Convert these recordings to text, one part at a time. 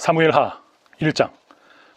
사무엘하 1장.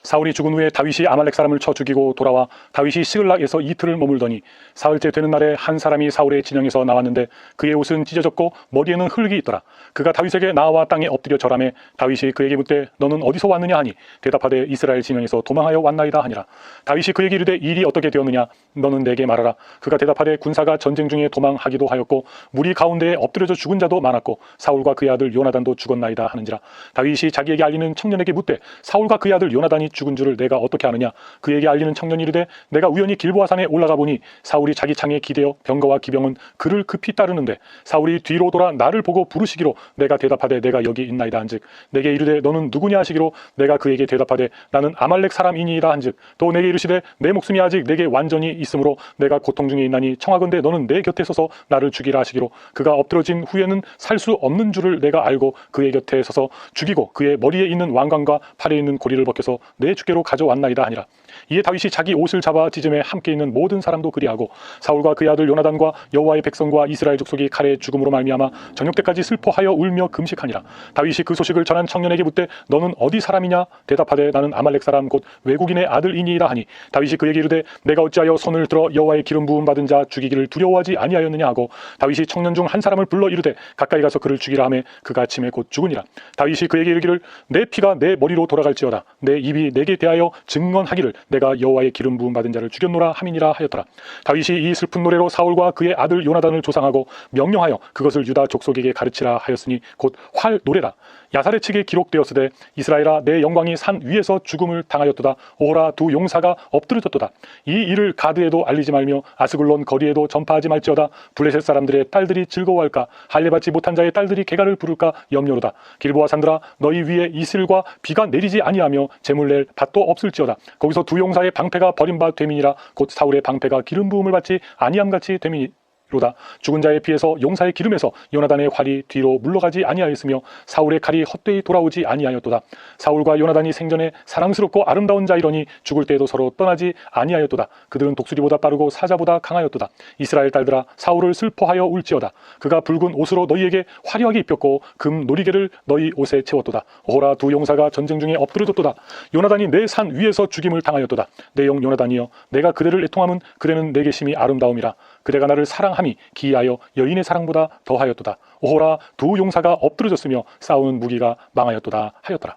사울이 죽은 후에 다윗이 아말렉 사람을 쳐 죽이고 돌아와 다윗이 시글락에서 이틀을 머물더니 사흘째 되는 날에 한 사람이 사울의 진영에서 나왔는데 그의 옷은 찢어졌고 머리에는 흙이 있더라. 그가 다윗에게 나와 땅에 엎드려 절하매 다윗이 그에게 묻되 너는 어디서 왔느냐 하니 대답하되 이스라엘 진영에서 도망하여 왔나이다 하니라. 다윗이 그에게 이르되 일이 어떻게 되었느냐 너는 내게 말하라. 그가 대답하되 군사가 전쟁 중에 도망하기도 하였고 무리 가운데에 엎드려져 죽은 자도 많았고 사울과 그의 아들 요나단도 죽었나이다 하는지라. 다윗이 자기에게 알리는 청년에게 묻되 사울과 그의 아들 요나단이 죽은 줄을 내가 어떻게 아느냐. 그에게 알리는 청년이 이르되 내가 우연히 길보아산에 올라가 보니 사울이 자기 창에 기대어 병거와 기병은 그를 급히 따르는데 사울이 뒤로 돌아 나를 보고 부르시기로 내가 대답하되 내가 여기 있나이다 한즉 내게 이르되 너는 누구냐 하시기로 내가 그에게 대답하되 나는 아말렉 사람이니이다 한즉 또 내게 이르시되 내 목숨이 아직 내게 완전히 있으므로 내가 고통 중에 있나니 청하건대 너는 내 곁에 서서 나를 죽이라 하시기로 그가 엎드러진 후에는 살 수 없는 줄을 내가 알고 그의 곁에 서서 죽이고 그의 머리에 있는 왕관과 팔에 있는 고리를 벗겨서 내 주께로 가져왔나이다 하니라. 이에 다윗이 자기 옷을 잡아 찢음에 함께 있는 모든 사람도 그리하고 사울과 그의 아들 요나단과 여호와의 백성과 이스라엘 족속이 칼에 죽음으로 말미암아 저녁 때까지 슬퍼하여 울며 금식하니라. 다윗이 그 소식을 전한 청년에게 묻되 너는 어디 사람이냐 대답하되 나는 아말렉 사람 곧 외국인의 아들이니이다 하니 다윗이 그에게 이르되 내가 어찌하여 손을 들어 여호와의 기름 부음 받은 자 죽이기를 두려워하지 아니하였느냐 하고 다윗이 청년 중 한 사람을 불러 이르되 가까이 가서 그를 죽이라 하매 그가 침에 곧 죽으니라. 다윗이 그에게 이르기를 내 피가 내 머리로 돌아갈지어다 내 입이 내게 대하여 증언하기를 내가 여호와의 기름 부음 받은 자를 죽였노라 함이니라 하였더라. 다윗이 이 슬픈 노래로 사울과 그의 아들 요나단을 조상하고 명령하여 그것을 유다 족속에게 가르치라 하였으니 곧 활 노래라. 야살의 책에 기록되었으되 이스라엘아 내 영광이 산 위에서 죽음을 당하였도다. 오호라 두 용사가 엎드러졌도다. 이 일을 가드에도 알리지 말며 아스글론 거리에도 전파하지 말지어다. 블레셋 사람들의 딸들이 즐거워할까 할례받지 못한 자의 딸들이 개가를 부를까 염려로다. 길보아 산들아 너희 위에 이슬과 비가 내리지 아니하며 재물 낼 밭도 없을지어다. 거기서 두 용사의 방패가 버림바 됨이니라. 곧 사울의 방패가 기름 부음을 받지 아니함같이 됨이니 로다. 죽은 자의 피에서 용사의 기름에서 요나단의 활이 뒤로 물러가지 아니하였으며 사울의 칼이 헛되이 돌아오지 아니하였도다. 사울과 요나단이 생전에 사랑스럽고 아름다운 자이러니 죽을 때에도 서로 떠나지 아니하였도다. 그들은 독수리보다 빠르고 사자보다 강하였도다. 이스라엘 딸들아 사울을 슬퍼하여 울지어다. 그가 붉은 옷으로 너희에게 화려하게 입혔고 금 놀이개를 너희 옷에 채웠도다. 오호라 두 용사가 전쟁 중에 엎드려졌도다. 요나단이 내 산 위에서 죽임을 당하였도다. 내 영 요나단이여 내가 그대를 애통함은 그대는 내게 심히 아름다움이라. 그대가 나를 사랑함이 기이하여 여인의 사랑보다 더하였도다. 오호라 두 용사가 엎드러졌으며 싸우는 무기가 망하였도다 하였더라.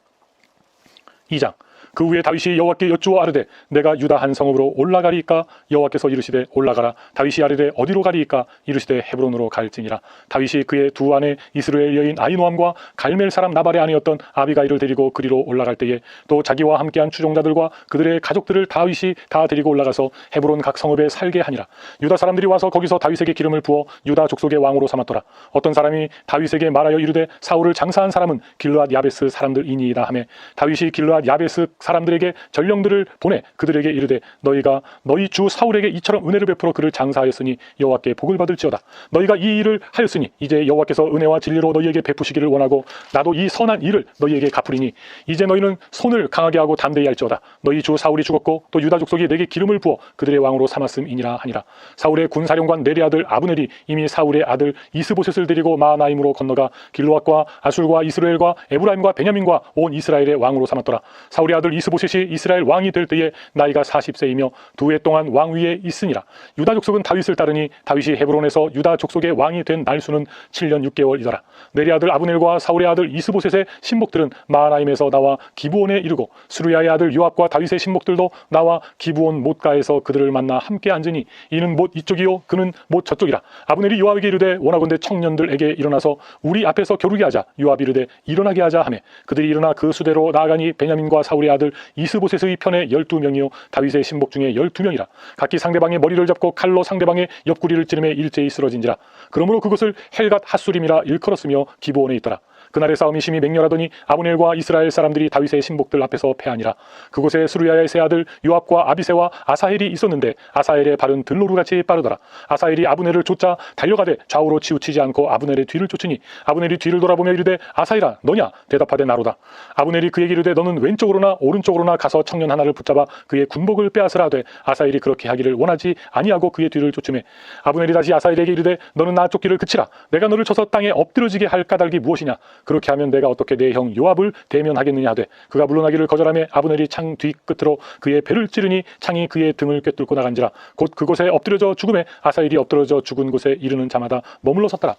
2장. 그 후에 다윗이 여호와께 여쭈어 아르되 내가 유다 한 성읍으로 올라가리이까 여호와께서 이르시되 올라가라. 다윗이 아르되 어디로 가리이까 이르시되 헤브론으로 갈지니라. 다윗이 그의 두 아내 이스라엘 여인 아히노함과 갈멜 사람 나발의 아내였던 아비가일을 데리고 그리로 올라갈 때에 또 자기와 함께한 추종자들과 그들의 가족들을 다윗이 다 데리고 올라가서 헤브론 각 성읍에 살게 하니라. 유다 사람들이 와서 거기서 다윗에게 기름을 부어 유다 족속의 왕으로 삼았더라. 어떤 사람이 다윗에게 말하여 이르되 사울을 장사한 사람은 길르앗 야베스 사람들이니이다 하매 다윗이 길르앗 야베스 사람들에게 전령들을 보내 그들에게 이르되 너희가 너희 주 사울에게 이처럼 은혜를 베풀어 그를 장사하였으니 여호와께 복을 받을지어다. 너희가 이 일을 하였으니 이제 여호와께서 은혜와 진리로 너희에게 베푸시기를 원하고 나도 이 선한 일을 너희에게 갚으리니 이제 너희는 손을 강하게 하고 담대히 할지어다. 너희 주 사울이 죽었고 또 유다 족속이 내게 기름을 부어 그들의 왕으로 삼았음이니라 하니라. 사울의 군사령관 네리 아들 아브넬이 이미 사울의 아들 이스보셋을 데리고 마하나임으로 건너가 길르앗과 아술과 이스라엘과 에브라임과 베냐민과 온 이스라엘의 왕으로 삼았더라. 사울의 아들 이스보셋이 이스라엘 왕이 될 때에 나이가 40세이며 두 해 동안 왕 위에 있으니라. 유다 족속은 다윗을 따르니 다윗이 헤브론에서 유다 족속의 왕이 된 날수는 7년 6개월이더라. 네리 아들 아브넬과 사울의 아들 이스보셋의 신복들은 마하나임에서 나와 기브온에 이르고 수르야의 아들 요압과 다윗의 신복들도 나와 기브온 못가에서 그들을 만나 함께 앉으니 이는 못 이쪽이요 그는 못 저쪽이라. 아브넬이 요압에게 이르되 원하건대 청년들에게 일어나서 우리 앞에서 겨루게 하자. 요압이 이르되 일어나게 하자 하매 그들이 일어나 그 수대로 나아가니 베냐민과 사울의 아들 이스보셋의 편에 12명이요 다윗의 신복 중에 12명이라. 각기 상대방의 머리를 잡고 칼로 상대방의 옆구리를 찌르매 일제히 쓰러진지라. 그러므로 그것을 헬갓 핫술임이라 일컬었으며 기브온에 있더라. 그날의 싸움이 심히 맹렬하더니 아브넬과 이스라엘 사람들이 다윗의 신복들 앞에서 패하니라. 그곳에 수르야의 세 아들 요압과 아비새와 아사헬이 있었는데 아사헬의 발은 들노루같이 빠르더라. 아사헬이 아브넬을 쫓아 달려가되 좌우로 치우치지 않고 아브넬의 뒤를 쫓으니 아브넬이 뒤를 돌아보며 이르되 아사헬아 너냐 대답하되 나로다. 아브넬이 그에게 이르되 너는 왼쪽으로나 오른쪽으로나 가서 청년 하나를 붙잡아 그의 군복을 빼앗으라 하되 아사헬이 그렇게 하기를 원하지 아니하고 그의 뒤를 쫓으매 아브넬이 다시 아사헬에게 이르되 너는 나 쫓기를 그치라. 내가 너를 쳐서 땅에 엎드러지게 할 까닭이 무엇이냐. 그렇게 하면 내가 어떻게 내 형 요압을 대면하겠느냐 하되 그가 물러나기를 거절하며 아브넬이 창 뒤끝으로 그의 배를 찌르니 창이 그의 등을 꿰뚫고 나간지라. 곧 그곳에 엎드려져 죽음에 아사엘이 엎드려져 죽은 곳에 이르는 자마다 머물러 섰더라.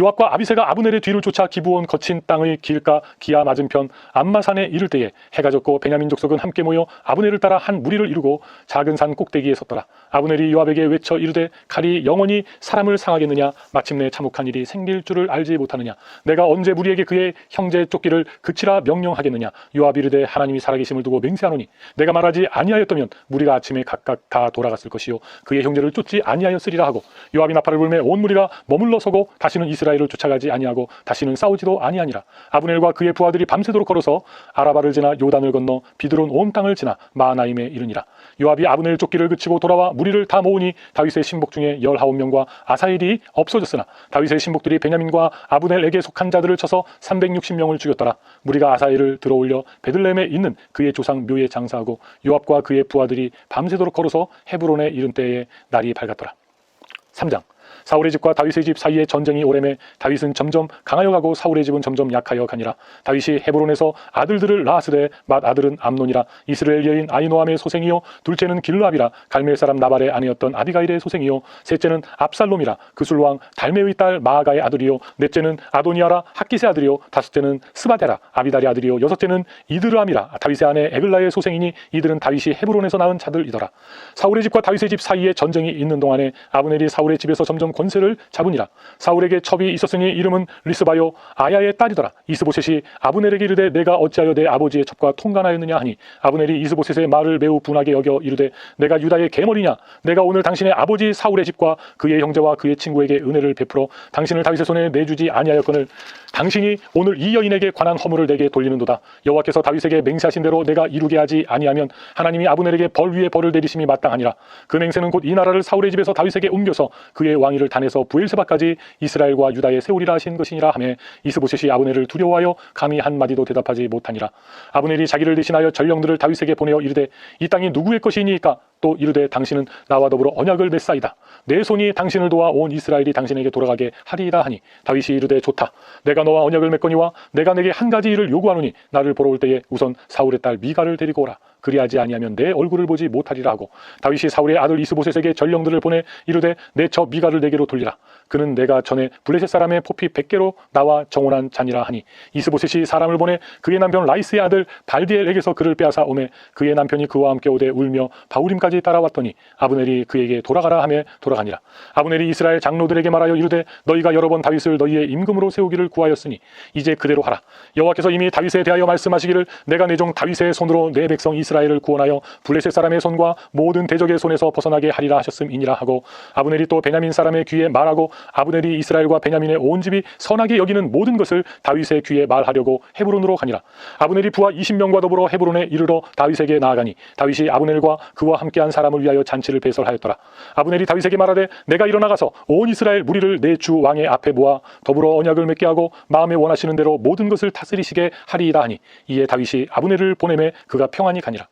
요압과 아비새가 아브넬의 뒤를 쫓아 기브온 거친 땅의 길가 기아 맞은편 암마산에 이를 때에 해가 졌고 베냐민 족속은 함께 모여 아브넬을 따라 한 무리를 이루고 작은 산 꼭대기에 섰더라. 아브넬이 요압에게 외쳐 이르되 칼이 영원히 사람을 상하겠느냐? 마침내 참혹한 일이 생길 줄을 알지 못하느냐? 내가 언제 무리에게 그의 형제 쫓기를 그치라 명령하겠느냐? 요압이 이르되 하나님이 살아계심을 두고 맹세하노니 내가 말하지 아니하였다면 무리가 아침에 각각 다 돌아갔을 것이요 그의 형제를 쫓지 아니하였으리라 하고 요압이 나팔을 불매 온 무리가 머물러 서고 다시는 이스라엘을 쫓아가지 아니하고 다시는 싸우지도 아니하니라. 아브넬과 그의 부하들이 밤새도록 걸어서 아라바를 지나 요단을 건너 비드론 온 땅을 지나 마하나임에 이르니라. 요압이 아브넬 쫓기를 그치고 돌아와 무리를 다 모으니 다윗의 신복 중에 19명과 아사엘이 없어졌으나 다윗의 신복들이 베냐민과 아브넬에게 속한 자들을 쳐서 360명을 죽였더라. 무리가 아사엘을 들어올려 베들레헴에 있는 그의 조상 묘에 장사하고 요압과 그의 부하들이 밤새도록 걸어서 헤브론에 이른 때에 날이 밝았더라. 3장. 사울의 집과 다윗의 집 사이에 전쟁이 오래매 다윗은 점점 강하여 가고 사울의 집은 점점 약하여 가니라. 다윗이 헤브론에서 아들들을 낳았으되 맏 아들은 암논이라. 이스라엘 여인 아히노함의 소생이요 둘째는 길르압이라. 갈멜 사람 나발의 아내였던 아비가일의 소생이요 셋째는 압살롬이라. 그술왕 달메의 딸 마아가의 아들이요 넷째는 아도니아라 학기스의 아들이요 다섯째는 스바데라 아비달의 아들이요 여섯째는 이드르암이라. 다윗의 아내 에글라의 소생이니 이들은 다윗이 헤브론에서 낳은 자들이더라. 사울의 집과 다윗의 집 사이에 전쟁이 있는 동안에 아브넬이 사울의 집에서 점점 권세를 잡으니라. 사울에게 첩이 있었으니 이름은 리스바요 아야의 딸이더라. 이스보셋이 아브넬에게 이르되 내가 어찌하여 내 아버지의 첩과 통관하였느냐 하니 아브넬이 이스보셋의 말을 매우 분하게 여겨 이르되 내가 유다의 계머리냐? 내가 오늘 당신의 아버지 사울의 집과 그의 형제와 그의 친구에게 은혜를 베풀어 당신을 다윗의 손에 내주지 아니하였거늘 당신이 오늘 이 여인에게 관한 허물을 내게 돌리는도다. 여호와께서 다윗에게 맹세하신 대로 내가 이루게 하지 아니하면 하나님이 아브넬에게 벌 위에 벌을 내리심이 마땅하니라. 그 맹세는 곧 이 나라를 사울의 집에서 다윗에게 옮겨서 그의 왕위를 단에서 부엘세바까지 이스라엘과 유다에 세우리라 하신 것이니라 하며 이스보셋이 아브넬을 두려워하여 감히 한마디도 대답하지 못하니라. 아브넬이 자기를 대신하여 전령들을 다윗에게 보내어 이르되 이 땅이 누구의 것이니까? 또 이르되 당신은 나와 더불어 언약을 맺사이다. 내 손이 당신을 도와 온 이스라엘이 당신에게 돌아가게 하리이다 하니 다윗이 이르되 좋다. 내가 너와 언약을 맺거니와 내가 내게 한 가지 일을 요구하노니 나를 보러 올 때에 우선 사울의 딸 미가를 데리고 오라. 그리하지 아니하면 내 얼굴을 보지 못하리라 하고 다윗이 사울의 아들 이스보셋에게 전령들을 보내 이르되 내 처 미가를 내게로 돌리라. 그는 내가 전에 블레셋 사람의 포피 100개로 나와 정혼한 자니라 하니 이스보셋이 사람을 보내 그의 남편 라이스의 아들 발디엘에게서 그를 빼앗아 오매 그의 남편이 그와 함께 오되 울며 바울임까지 따라왔더니 아브넬이 그에게 돌아가라 하며 돌아가니라. 아브넬이 이스라엘 장로들에게 말하여 이르되 너희가 여러 번 다윗을 너희의 임금으로 세우기를 구하였으니 이제 그대로 하라. 여호와께서 이미 다윗에 대하여 말씀하시기를 내가 내 종 다윗의 손으로 내 백성 이스라엘을 구원하여 블레셋 사람의 손과 모든 대적의 손에서 벗어나게 하리라 하셨음이니라 하고 아브넬이 또 베냐민 사람의 귀에 말하고 아브넬이 이스라엘과 베냐민의 온 집이 선하게 여기는 모든 것을 다윗의 귀에 말하려고 헤브론으로 가니라. 아브넬이 부하 20명과 더불어 헤브론에 이르러 다윗에게 나아가니 다윗이 아브넬과 그와 함께한 사람을 위하여 잔치를 배설하였더라. 아브넬이 다윗에게 말하되 내가 일어나가서 온 이스라엘 무리를 내 주 왕의 앞에 모아 더불어 언약을 맺게 하고 마음에 원하시는 대로 모든 것을 다스리시게 하리이다 하니 이에 다윗이 아브넬을 보내매 그가 평안히 가니라.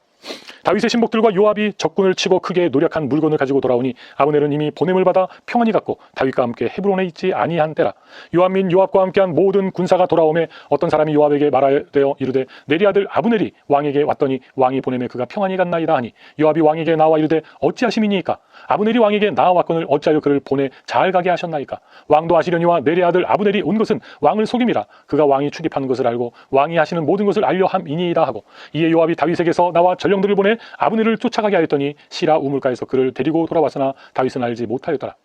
다윗의 신복들과 요압이 적군을 치고 크게 노력한 물건을 가지고 돌아오니 아브넬은 이미 보냄을 받아 평안히 갔고 다윗과 함께 헤브론에 있지 아니한 때라. 요압 및 요압과 함께한 모든 군사가 돌아오매 어떤 사람이 요압에게 말하되어 이르되 내리 아들 아브넬이 왕에게 왔더니 왕이 보내매 그가 평안히 갔나이다 하니 요압이 왕에게 나와 이르되 어찌하심이니이까? 아브넬이 왕에게 나와왔거늘 어찌하여 그를 보내 잘 가게 하셨나이까? 왕도 아시려니와 내리 아들 아브넬이 온 것은 왕을 속임이라. 그가 왕이 출입하는 것을 알고 왕이 하시는 모든 것을 알려 함이니이다 하고 이에 요압이 다윗에게서 나와 전령들을 보내 아브넬을 쫓아가게 하였더니 시라 우물가에서 그를 데리고 돌아왔으나 다윗은 알지 못하였더라.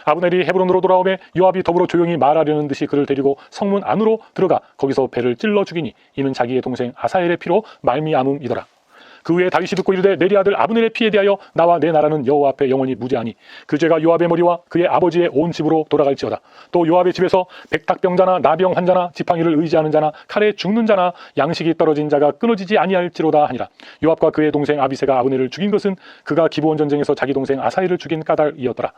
아브넬이 헤브론으로 돌아오매 요압이 더불어 조용히 말하려는 듯이 그를 데리고 성문 안으로 들어가 거기서 배를 찔러 죽이니 이는 자기의 동생 아사엘의 피로 말미암음이더라. 그 후에 다윗이 듣고 이르되 내리 아들 아브넬의 피에 대하여 나와 내 나라는 여호와 앞에 영원히 무죄하니 그 죄가 요압의 머리와 그의 아버지의 온 집으로 돌아갈지어다. 또 요압의 집에서 백탁병자나 나병 환자나 지팡이를 의지하는 자나 칼에 죽는 자나 양식이 떨어진 자가 끊어지지 아니할지로다 하니라. 요압과 그의 동생 아비새가 아브넬을 죽인 것은 그가 기브온 전쟁에서 자기 동생 아사엘을 죽인 까닭이었더라.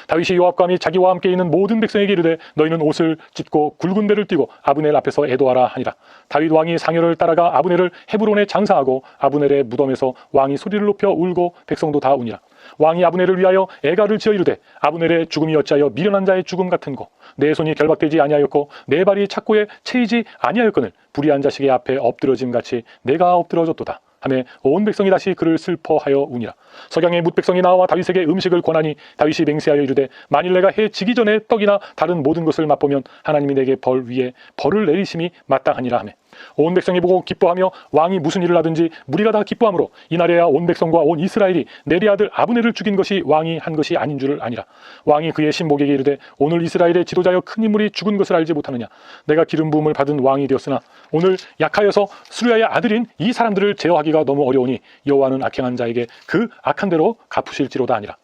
다윗이 요압과 및 자기와 함께 있는 모든 백성에게 이르되 너희는 옷을 찢고 굵은 배를 띠고 아브넬 앞에서 애도하라 하니라. 다윗 왕이 상여를 따라가 아브넬을 헤브론에 장사하고 아브넬의 무덤에서 왕이 소리를 높여 울고 백성도 다 우니라. 왕이 아브넬을 위하여 애가를 지어 이르되 아브넬의 죽음이 어찌하여 미련한 자의 죽음 같은고 내 손이 결박되지 아니하였고 내 발이 착고에 채이지 아니하였거늘 불의한 자식의 앞에 엎드러짐 같이 내가 엎드러졌도다 하매 온 백성이 다시 그를 슬퍼하여 우니라. 석양의 뭇백성이 나와 다윗에게 음식을 권하니 다윗이 맹세하여 이르되 만일 내가 해 지기 전에 떡이나 다른 모든 것을 맛보면 하나님이 내게 벌 위에 벌을 내리심이 마땅하니라 하매 온 백성이 보고 기뻐하며 왕이 무슨 일을 하든지 무리가 다 기뻐하므로 이날에야 온 백성과 온 이스라엘이 내리 아들 아브넬을 죽인 것이 왕이 한 것이 아닌 줄을 아니라. 왕이 그의 신복에게 이르되 오늘 이스라엘의 지도자여 큰 인물이 죽은 것을 알지 못하느냐. 내가 기름 부음을 받은 왕이 되었으나 오늘 약하여서 수르야의 아들인 이 사람들을 제어하기가 너무 어려우니 여호와는 악행한 자에게 그 악한 대로 갚으실지로다 아니라.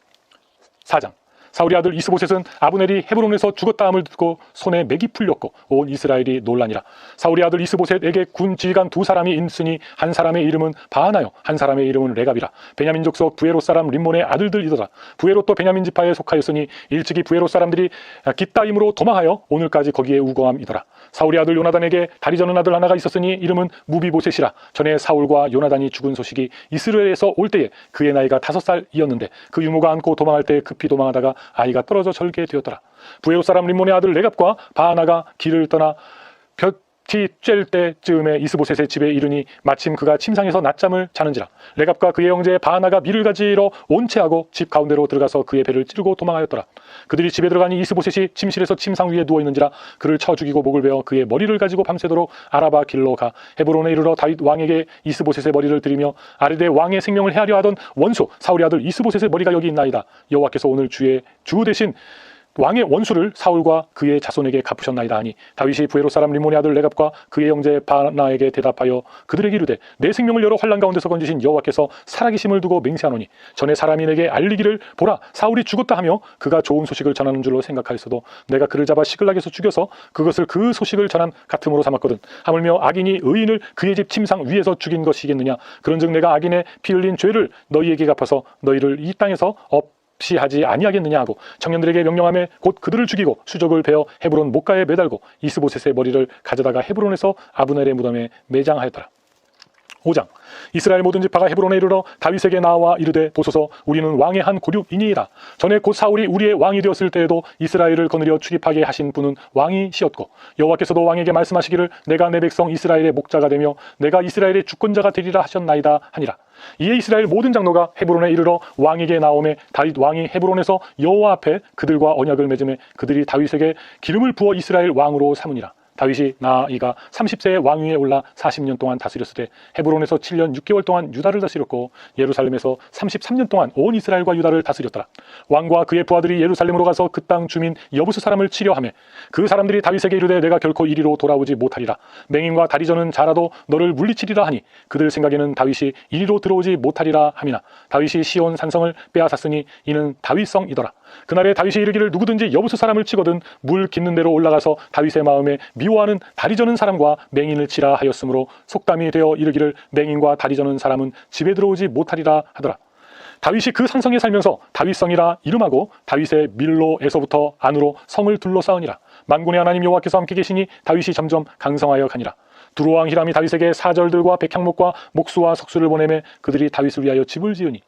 4장. 사울의 아들 이스보셋은 아브넬이 헤브론에서 죽었다 함을 듣고 손에 맥이 풀렸고 온 이스라엘이 놀라니라. 사울의 아들 이스보셋에게 군 지휘관 두 사람이 있으니 한 사람의 이름은 바하나요 한 사람의 이름은 레갑이라. 베냐민 족속 부에롯 사람 림몬의 아들들이더라. 부에롯도 베냐민 지파에 속하였으니 일찍이 부에롯 사람들이 깃다임으로 도망하여 오늘까지 거기에 우거함이더라. 사울의 아들 요나단에게 다리 저는 아들 하나가 있었으니 이름은 무비보셋이라. 전에 사울과 요나단이 죽은 소식이 이스라엘에서 올 때에 그의 나이가 5살이었는데 그 유모가 안고 도망할 때 급히 도망하다가 아이가 떨어져 절게 되었더라. 부에롯 사람 림몬의 아들 레갑과 바하나가 길을 떠나 볕이 쬐을 때쯤에 이스보셋의 집에 이르니 마침 그가 침상에서 낮잠을 자는지라. 레갑과 그의 형제 바하나가 밀을 가지러 온채하고 집 가운데로 들어가서 그의 배를 찌르고 도망하였더라. 그들이 집에 들어가니 이스보셋이 침실에서 침상 위에 누워 있는지라. 그를 쳐 죽이고 목을 베어 그의 머리를 가지고 밤새도록 아라바 길로 가 헤브론에 이르러 다윗 왕에게 이스보셋의 머리를 드리며 아르데 왕의 생명을 헤아려 하던 원수 사울의 아들 이스보셋의 머리가 여기 있나이다. 여호와께서 오늘 주 대신 왕의 원수를 사울과 그의 자손에게 갚으셨나이다 하니 다윗이 부에롯 사람 림몬의 아들 레갑과 그의 형제 바나에게 대답하여 그들에게 이르되 내 생명을 여러 환난 가운데서 건지신 여호와께서 살아계심을 두고 맹세하노니 전에 사람이 내게 알리기를 보라 사울이 죽었다 하며 그가 좋은 소식을 전하는 줄로 생각하였어도 내가 그를 잡아 시글락에서 죽여서 그것을 그 소식을 전한 같음으로 삼았거든. 하물며 악인이 의인을 그의 집 침상 위에서 죽인 것이겠느냐. 그런즉 내가 악인의 피 흘린 죄를 너희에게 갚아서 너희를 이 땅에서 시하지 아니하겠느냐 하고 청년들에게 명령하며 곧 그들을 죽이고 수족을 베어 헤브론 목가에 매달고 이스보셋의 머리를 가져다가 헤브론에서 아브넬의 무덤에 매장하였더라. 5장. 이스라엘 모든 지파가 헤브론에 이르러 다윗에게 나와 이르되 보소서 우리는 왕의 한 고륙이니이다. 전에 곧 사울이 우리의 왕이 되었을 때에도 이스라엘을 거느려 출입하게 하신 분은 왕이시었고 여호와께서도 왕에게 말씀하시기를 내가 내 백성 이스라엘의 목자가 되며 내가 이스라엘의 주권자가 되리라 하셨나이다 하니라. 이에 이스라엘 모든 장로가 헤브론에 이르러 왕에게 나오매 다윗 왕이 헤브론에서 여호와 앞에 그들과 언약을 맺음에 그들이 다윗에게 기름을 부어 이스라엘 왕으로 삼으니라. 다윗이 나이가 30세에 왕위에 올라 40년 동안 다스렸을 때 헤브론에서 7년 6개월 동안 유다를 다스렸고 예루살렘에서 33년 동안 온 이스라엘과 유다를 다스렸더라. 왕과 그의 부하들이 예루살렘으로 가서 그 땅 주민 여부스 사람을 치려하며 그 사람들이 다윗에게 이르되 내가 결코 이리로 돌아오지 못하리라. 맹인과 다리 저는 자라도 너를 물리치리라 하니 그들 생각에는 다윗이 이리로 들어오지 못하리라 함이나 다윗이 시온 산성을 빼앗았으니 이는 다윗성이더라. 그날에 다윗이 이르기를 누구든지 여부스 사람을 치거든 물 깊는 데로 올라가서 다윗의 마음에 미워하는 다리 저는 사람과 맹인을 치라 하였으므로 속담이 되어 이르기를 맹인과 다리 저는 사람은 집에 들어오지 못하리라 하더라. 다윗이 그 산성에 살면서 다윗성이라 이름하고 다윗의 밀로에서부터 안으로 성을 둘러싸으니라. 만군의 하나님 여호와께서 함께 계시니 다윗이 점점 강성하여 가니라. 두로왕 히람이 다윗에게 사절들과 백향목과 목수와 석수를 보내매 그들이 다윗을 위하여 집을 지으니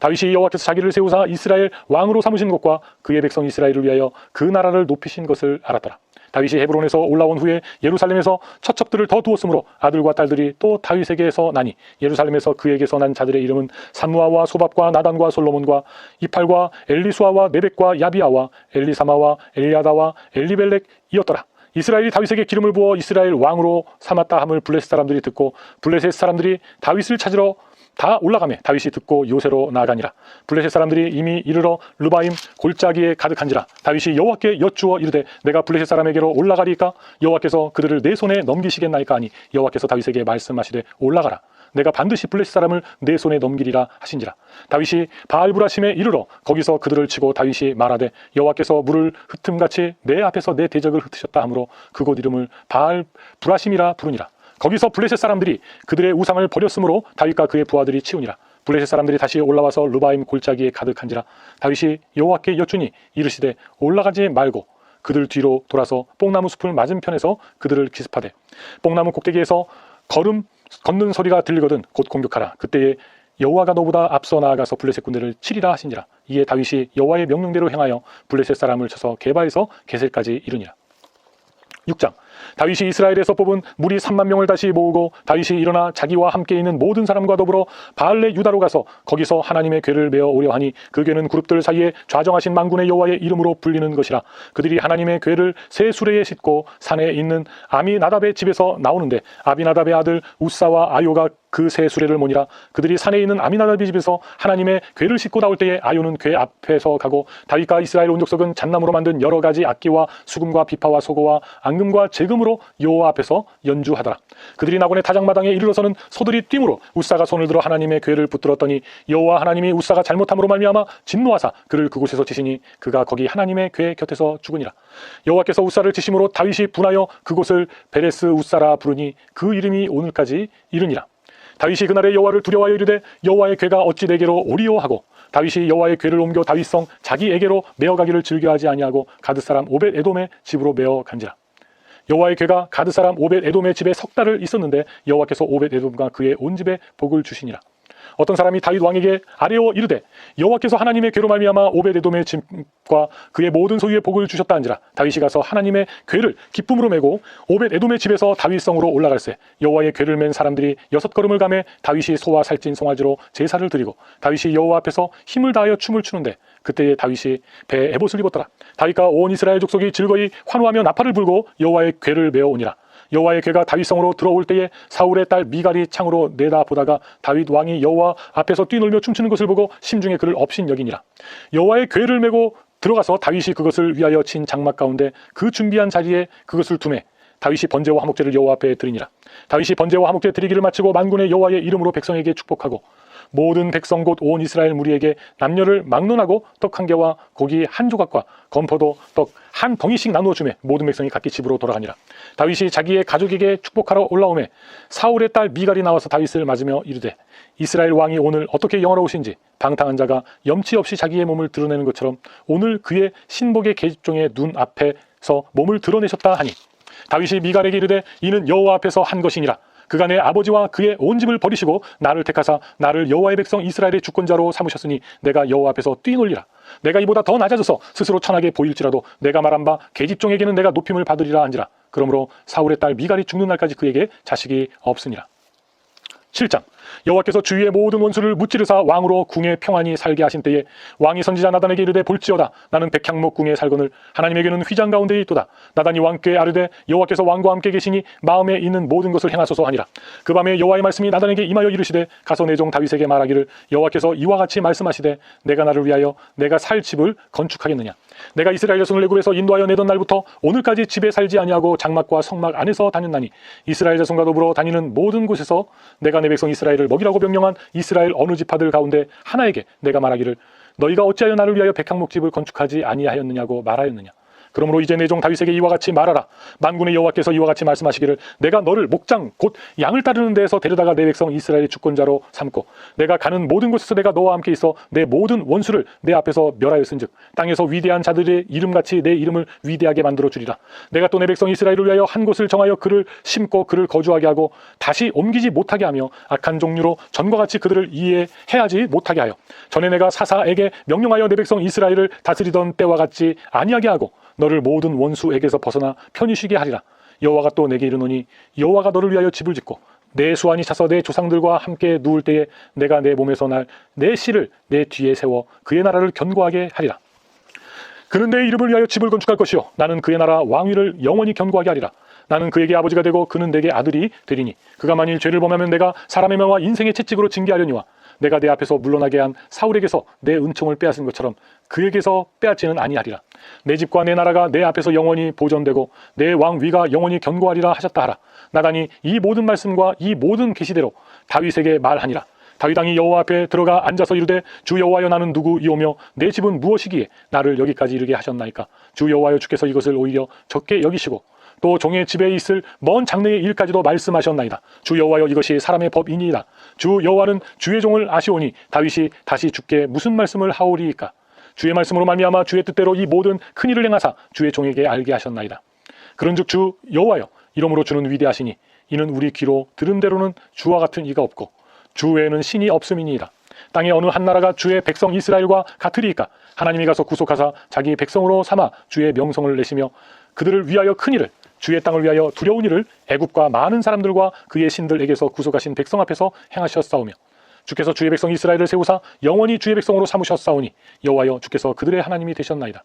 다윗이 여호와께서 자기를 세우사 이스라엘 왕으로 삼으신 것과 그의 백성 이스라엘을 위하여 그 나라를 높이신 것을 알았더라. 다윗이 헤브론에서 올라온 후에 예루살렘에서 처첩들을 더 두었으므로 아들과 딸들이 또 다윗에게서 나니 예루살렘에서 그에게서 난 자들의 이름은 삼무아와 소밥과 나단과 솔로몬과 이팔과 엘리수아와 네벡과 야비아와 엘리사마와 엘리아다와 엘리벨렉이었더라. 이스라엘이 다윗에게 기름을 부어 이스라엘 왕으로 삼았다 함을 블레셋 사람들이 듣고 블레셋 사람들이 다윗을 찾으러 다 올라가매 다윗이 듣고 요새로 나아가니라. 블레셋 사람들이 이미 이르러 르바임 골짜기에 가득한지라. 다윗이 여호와께 여쭈어 이르되 내가 블레셋 사람에게로 올라가리까 여호와께서 그들을 내 손에 넘기시겠나이까 하니 여호와께서 다윗에게 말씀하시되 올라가라. 내가 반드시 블레셋 사람을 내 손에 넘기리라 하신지라. 다윗이 바알브라심에 이르러 거기서 그들을 치고 다윗이 말하되 여호와께서 물을 흩음같이 내 앞에서 내 대적을 흩으셨다 하므로 그곳 이름을 바알브라심이라 부르니라. 거기서 블레셋 사람들이 그들의 우상을 버렸으므로 다윗과 그의 부하들이 치우니라. 블레셋 사람들이 다시 올라와서 르바임 골짜기에 가득한지라. 다윗이 여호와께 여쭈니 이르시되 올라가지 말고 그들 뒤로 돌아서 뽕나무 숲을 맞은편에서 그들을 기습하되 뽕나무 꼭대기에서 걷는 소리가 들리거든 곧 공격하라. 그때에 여호와가 너보다 앞서 나아가서 블레셋 군대를 치리라 하신지라. 이에 다윗이 여호와의 명령대로 행하여 블레셋 사람을 쳐서 게바에서 게셀까지 이르니라. 6장. 다윗이 이스라엘에서 뽑은 무리 3만 명을 다시 모으고 다윗이 일어나 자기와 함께 있는 모든 사람과 더불어 바알레 유다로 가서 거기서 하나님의 궤를 메어 오려 하니 그 궤는 그룹들 사이에 좌정하신 만군의 여호와의 이름으로 불리는 것이라. 그들이 하나님의 궤를 새 수레에 싣고 산에 있는 아미나답의 집에서 나오는데 아비나답의 아들 우사와 아요가 그 새 수레를 모니라. 그들이 산에 있는 아미나답의 집에서 하나님의 궤를 싣고 나올 때에 아요는 궤 앞에서 가고 다윗과 이스라엘 온 족속은 잣나무로 만든 여러 가지 악기와 수금과 비파와 소고와 앙금과 제금으로 여호와 앞에서 연주하더라. 그들이 나곤의 타작마당에 이르러서는 소들이 뛰므로 우사가 손을 들어 하나님의 궤를 붙들었더니 여호와 하나님이 우사가 잘못함으로 말미암아 진노하사 그를 그곳에서 치시니 그가 거기 하나님의 궤 곁에서 죽으니라. 여호와께서 우사를 치심으로 다윗이 분하여 그곳을 베레스 우사라 부르니 그 이름이 오늘까지 이르니라. 다윗이 그날에 여호와를 두려워하여 이르되 여호와의 궤가 어찌 내게로 오리오 하고 다윗이 여호와의 궤를 옮겨 다윗성 자기에게로 메어가기를 즐겨하지 아니하고 가드 사람 오벳 에돔의 집으로 메어 간지라. 여호와의 궤가 가드 사람 오벳 에돔의 집에 석 달을 있었는데 여호와께서 오벳 에돔과 그의 온 집에 복을 주시니라. 어떤 사람이 다윗 왕에게 아뢰어 이르되 여호와께서 하나님의 궤로 말미암아 오벳 에돔의 집과 그의 모든 소유에 복을 주셨다 한지라. 다윗이 가서 하나님의 궤를 기쁨으로 메고 오벳 에돔의 집에서 다윗성으로 올라갈새 여호와의 궤를 맨 사람들이 6걸음을 가매 다윗이 소와 살찐 송아지로 제사를 드리고 다윗이 여호와 앞에서 힘을 다하여 춤을 추는데 그때에 다윗이 배에 에봇을 입었더라. 다윗과 온 이스라엘 족속이 즐거이 환호하며 나팔을 불고 여호와의 궤를 메어 오니라. 여호와의 궤가 다윗성으로 들어올 때에 사울의 딸 미갈이 창으로 내다보다가 다윗 왕이 여호와 앞에서 뛰놀며 춤추는 것을 보고 심중에 그를 업신여기니라. 여호와의 궤를 메고 들어가서 다윗이 그것을 위하여 친 장막 가운데 그 준비한 자리에 그것을 두매 다윗이 번제와 화목제를 여호와 앞에 드리니라. 다윗이 번제와 화목제 드리기를 마치고 만군의 여호와의 이름으로 백성에게 축복하고 모든 백성 곧 온 이스라엘 무리에게 남녀를 막론하고 떡 한 개와 고기 한 조각과 건포도 떡 한 덩이씩 나누어 주매 모든 백성이 각기 집으로 돌아가니라. 다윗이 자기의 가족에게 축복하러 올라오매 사울의 딸 미갈이 나와서 다윗을 맞으며 이르되 이스라엘 왕이 오늘 어떻게 영화로우신지 방탕한 자가 염치 없이 자기의 몸을 드러내는 것처럼 오늘 그의 신복의 계집종의 눈 앞에서 몸을 드러내셨다 하니 다윗이 미갈에게 이르되 이는 여호와 앞에서 한 것이니라. 그가 내 아버지와 그의 온 집을 버리시고 나를 택하사 나를 여호와의 백성 이스라엘의 주권자로 삼으셨으니 내가 여호와 앞에서 뛰놀리라. 내가 이보다 더 낮아져서 스스로 천하게 보일지라도 내가 말한 바 계집종에게는 내가 높임을 받으리라 한지라. 그러므로 사울의 딸 미갈이 죽는 날까지 그에게 자식이 없으니라. 7장. 여호와께서 주위의 모든 원수를 무찌르사 왕으로 궁에 평안히 살게 하신 때에 왕이 선지자 나단에게 이르되 볼지어다 나는 백향목 궁에 살거늘 하나님에게는 휘장 가운데 있도다. 나단이 왕께 아뢰되 여호와께서 왕과 함께 계시니 마음에 있는 모든 것을 행하소서 하니라. 그 밤에 여호와의 말씀이 나단에게 임하여 이르시되 가서 내 종 다윗에게 말하기를 여호와께서 이와 같이 말씀하시되 내가 나를 위하여 내가 살 집을 건축하겠느냐. 내가 이스라엘 자손을 애굽에서 인도하여 내던 날부터 오늘까지 집에 살지 아니하고 장막과 성막 안에서 다녔나니 이스라엘 자손과 더불어 다니는 모든 곳에서 내가 내 백성 이스라엘을 먹이라고 명령한 이스라엘 어느 지파들 가운데 하나에게 내가 말하기를 너희가 어찌하여 나를 위하여 백향목집을 건축하지 아니하였느냐고 말하였느냐. 그러므로 이제 내 종 다윗에게 이와 같이 말하라. 만군의 여호와께서 이와 같이 말씀하시기를 내가 너를 목장 곧 양을 따르는 데에서 데려다가 내 백성 이스라엘의 주권자로 삼고 내가 가는 모든 곳에서 내가 너와 함께 있어 내 모든 원수를 내 앞에서 멸하였은즉 땅에서 위대한 자들의 이름같이 내 이름을 위대하게 만들어 주리라. 내가 또 내 백성 이스라엘을 위하여 한 곳을 정하여 그를 심고 그를 거주하게 하고 다시 옮기지 못하게 하며 악한 종류로 전과 같이 그들을 이해하지 못하게 하여 전에 내가 사사에게 명령하여 내 백성 이스라엘을 다스리던 때와 같이 아니하게 하고 너를 모든 원수에게서 벗어나 편히 쉬게 하리라. 여호와가 또 내게 이르노니 여호와가 너를 위하여 집을 짓고 내 수완이 차서 내 조상들과 함께 누울 때에 내가 내 몸에서 날 내 씨를 내 뒤에 세워 그의 나라를 견고하게 하리라. 그는 내 이름을 위하여 집을 건축할 것이요 나는 그의 나라 왕위를 영원히 견고하게 하리라. 나는 그에게 아버지가 되고 그는 내게 아들이 되리니 그가 만일 죄를 범하면 내가 사람의 명과 인생의 채찍으로 징계하려니와 내가 내 앞에서 물러나게 한 사울에게서 내 은총을 빼앗은 것처럼 그에게서 빼앗지는 아니하리라. 내 집과 내 나라가 내 앞에서 영원히 보존되고 내 왕위가 영원히 견고하리라 하셨다 하라. 나단이 이 모든 말씀과 이 모든 계시대로 다윗에게 말하니라. 다윗 왕이 여호와 앞에 들어가 앉아서 이르되 주 여호와여 나는 누구이오며 내 집은 무엇이기에 나를 여기까지 이르게 하셨나이까. 주 여호와여 주께서 이것을 오히려 적게 여기시고 또 종의 집에 있을 먼 장래의 일까지도 말씀하셨나이다. 주 여호와여 이것이 사람의 법이니이다. 주 여호와는 주의 종을 아시오니 다윗이 다시 주께 무슨 말씀을 하오리이까. 주의 말씀으로 말미암아 주의 뜻대로 이 모든 큰 일을 행하사 주의 종에게 알게 하셨나이다. 그런즉 주 여호와여 이러므로 주는 위대하시니 이는 우리 귀로 들은 대로는 주와 같은 이가 없고 주 외에는 신이 없음이니이다. 땅의 어느 한 나라가 주의 백성 이스라엘과 같으리이까? 하나님이 가서 구속하사 자기 백성으로 삼아 주의 명성을 내시며 그들을 위하여 큰 일을, 주의 땅을 위하여 두려운 일을 애굽과 많은 사람들과 그의 신들에게서 구속하신 백성 앞에서 행하셨사오며 주께서 주의 백성 이스라엘을 세우사 영원히 주의 백성으로 삼으셨사오니 여호와여 주께서 그들의 하나님이 되셨나이다.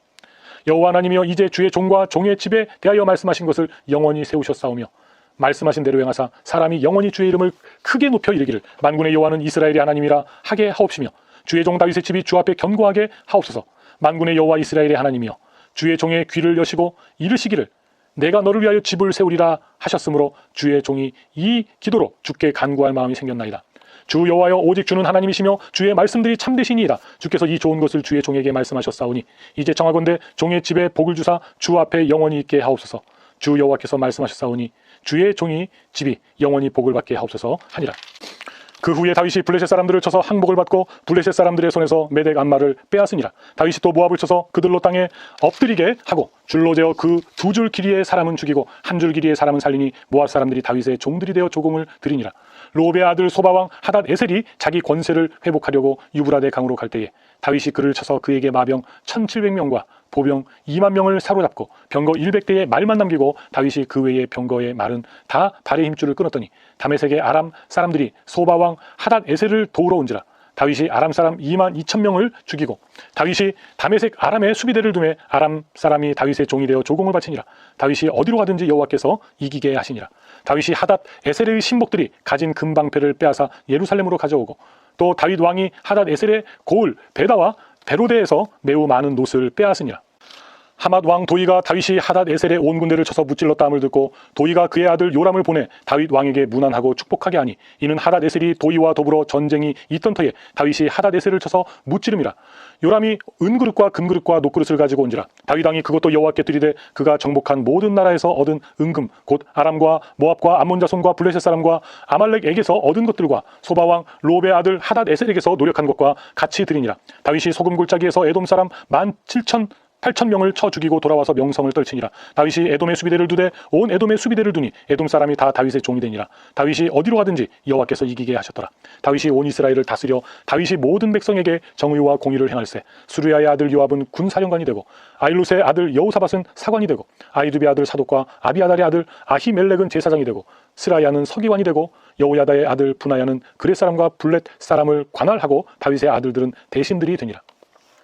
여호와 하나님이여 이제 주의 종과 종의 집에 대하여 말씀하신 것을 영원히 세우셨사오며 말씀하신 대로 행하사 사람이 영원히 주의 이름을 크게 높여 이르기를 만군의 여호와는 이스라엘의 하나님이라 하게 하옵시며 주의 종 다윗의 집이 주 앞에 견고하게 하옵소서. 만군의 여호와 이스라엘의 하나님이여 주의 종의 귀를 여시고 이르시기를 내가 너를 위하여 집을 세우리라 하셨으므로 주의 종이 이 기도로 주께 간구할 마음이 생겼나이다. 주 여호와여 오직 주는 하나님이시며 주의 말씀들이 참되시니이다. 주께서 이 좋은 것을 주의 종에게 말씀하셨사오니 이제 청하건대 종의 집에 복을 주사 주 앞에 영원히 있게 하옵소서. 주 여호와께서 말씀하셨사오니 주의 종이 집이 영원히 복을 받게 하옵소서 하니라. 그 후에 다윗이 블레셋 사람들을 쳐서 항복을 받고 블레셋 사람들의 손에서 메덱 안마를 빼앗으니라. 다윗이 또 모압을 쳐서 그들로 땅에 엎드리게 하고 줄로 재어 그 두 줄 길이의 사람은 죽이고 한 줄 길이의 사람은 살리니 모압 사람들이 다윗의 종들이 되어 조공을 드리니라. 로베의 아들 소바왕 하닷 에셀이 자기 권세를 회복하려고 유브라데 강으로 갈 때에 다윗이 그를 쳐서 그에게 마병 1700명과 보병 2만 명을 사로잡고 병거 100대의 말만 남기고 다윗이 그 외의 병거의 말은 다 발의 힘줄을 끊었더니 다메섹의 아람 사람들이 소바왕 하닷 에셀을 도우러 온지라. 다윗이 아람 사람 2만 2천 명을 죽이고 다윗이 다메섹 아람에 수비대를 두매 아람 사람이 다윗의 종이 되어 조공을 바치니라. 다윗이 어디로 가든지 여호와께서 이기게 하시니라. 다윗이 하닷 에셀의 신복들이 가진 금방패를 빼앗아 예루살렘으로 가져오고 또 다윗 왕이 하닷 에셀의 고을 베다와 베로데에서 매우 많은 놋을 빼앗으니라. 하맛 왕 도이가 다윗이 하닷 에셀의 온 군대를 쳐서 무찔렀다함을 듣고 도이가 그의 아들 요람을 보내 다윗 왕에게 문안하고 축복하게 하니 이는 하닷 에셀이 도이와 더불어 전쟁이 있던 터에 다윗이 하닷 에셀을 쳐서 무찌름이라. 요람이 은그릇과 금그릇과 녹그릇을 가지고 온지라. 다윗 왕이 그것도 여호와께 드리되 그가 정복한 모든 나라에서 얻은 은금 곧 아람과 모압과 암몬 자손과 블레셋 사람과 아말렉에게서 얻은 것들과 소바왕 로베 아들 하닷 에셀에게서 노력한 것과 같이 드리니라. 다윗이 소금 골짜기에서 에돔 사람 17,800명을 쳐 죽이고 돌아와서 명성을 떨치니라. 다윗이 에돔의 수비대를 두되 온 에돔의 수비대를 두니 에돔 사람이 다 다윗의 종이 되니라. 다윗이 어디로 가든지 여호와께서 이기게 하셨더라. 다윗이 온 이스라엘을 다스려 다윗이 모든 백성에게 정의와 공의를 행할세. 수르야의 아들 요압은 군사령관이 되고 아일루스의 아들 여호사밧은 사관이 되고 아이두베의 아들 사독과 아비아달의 아들 아히멜렉은 제사장이 되고 스라야는 서기관이 되고 여호야다의 아들 분하야는 그렛 사람과 블렛 사람을 관할하고 다윗의 아들들은 대신들이 되니라.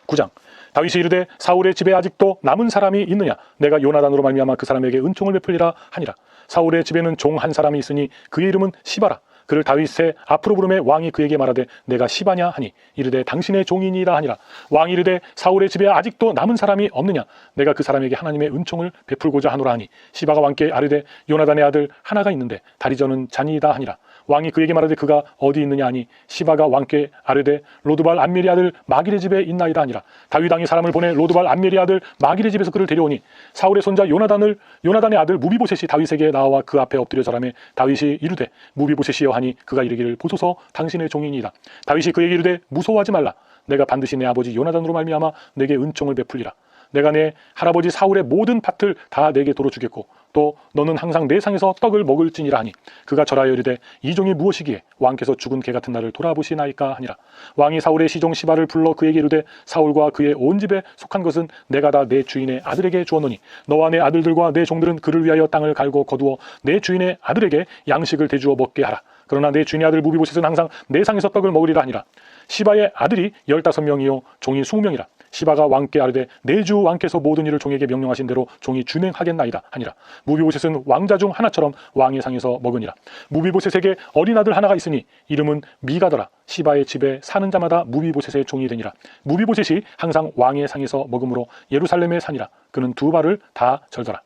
9장. 다윗이 이르되 사울의 집에 아직도 남은 사람이 있느냐? 내가 요나단으로 말미암아 그 사람에게 은총을 베풀리라 하니라. 사울의 집에는 종 한 사람이 있으니 그의 이름은 시바라. 그를 다윗의 앞으로 부르매 왕이 그에게 말하되 내가 시바냐 하니 이르되 당신의 종이니라 하니라. 왕이 이르되 사울의 집에 아직도 남은 사람이 없느냐? 내가 그 사람에게 하나님의 은총을 베풀고자 하노라 하니 시바가 왕께 아뢰되 요나단의 아들 하나가 있는데 다리 저는 잔이다 하니라. 왕이 그에게 말하되 그가 어디 있느냐 하니 시바가 왕께 아뢰되 로드발 암멜의 아들 마길의 집에 있나이다 하니라. 다윗 왕이 사람을 보내 로드발 암멜의 아들 마길의 집에서 그를 데려오니 사울의 손자 요나단의 아들 무비보셋이 다윗에게 나와 그 앞에 엎드려 절하매 다윗이 이르되 무비보셋이여 하니 그가 이르기를 보소서 당신의 종이니이다. 다윗이 그에게 이르되 무서워하지 말라. 내가 반드시 내 아버지 요나단으로 말미암아 내게 은총을 베풀리라. 내가 내 할아버지 사울의 모든 밭을 다 내게 도로 주겠고 또 너는 항상 내 상에서 떡을 먹을지니라 하니 그가 절하여 이르되 이 종이 무엇이기에 왕께서 죽은 개 같은 나를 돌아보시나이까 하니라. 왕이 사울의 시종 시바를 불러 그에게 이르되 사울과 그의 온 집에 속한 것은 내가 다 내 주인의 아들에게 주었노니 너와 내 아들들과 내 종들은 그를 위하여 땅을 갈고 거두어 내 주인의 아들에게 양식을 대주어 먹게 하라. 그러나 내 주인의 아들 무비보셋은 항상 내 상에서 떡을 먹으리라 하니라. 시바의 아들이 15명이요 종이 20명이라. 시바가 왕께 아뢰되 내 주 왕께서 모든 일을 종에게 명령하신 대로 종이 준행하겠나이다 하니라. 무비보셋은 왕자 중 하나처럼 왕의 상에서 먹으니라. 무비보셋에게 어린 아들 하나가 있으니 이름은 미가더라. 시바의 집에 사는 자마다 무비보셋의 종이 되니라. 무비보셋이 항상 왕의 상에서 먹음으로 예루살렘에 사니라. 그는 두 발을 다 절더라.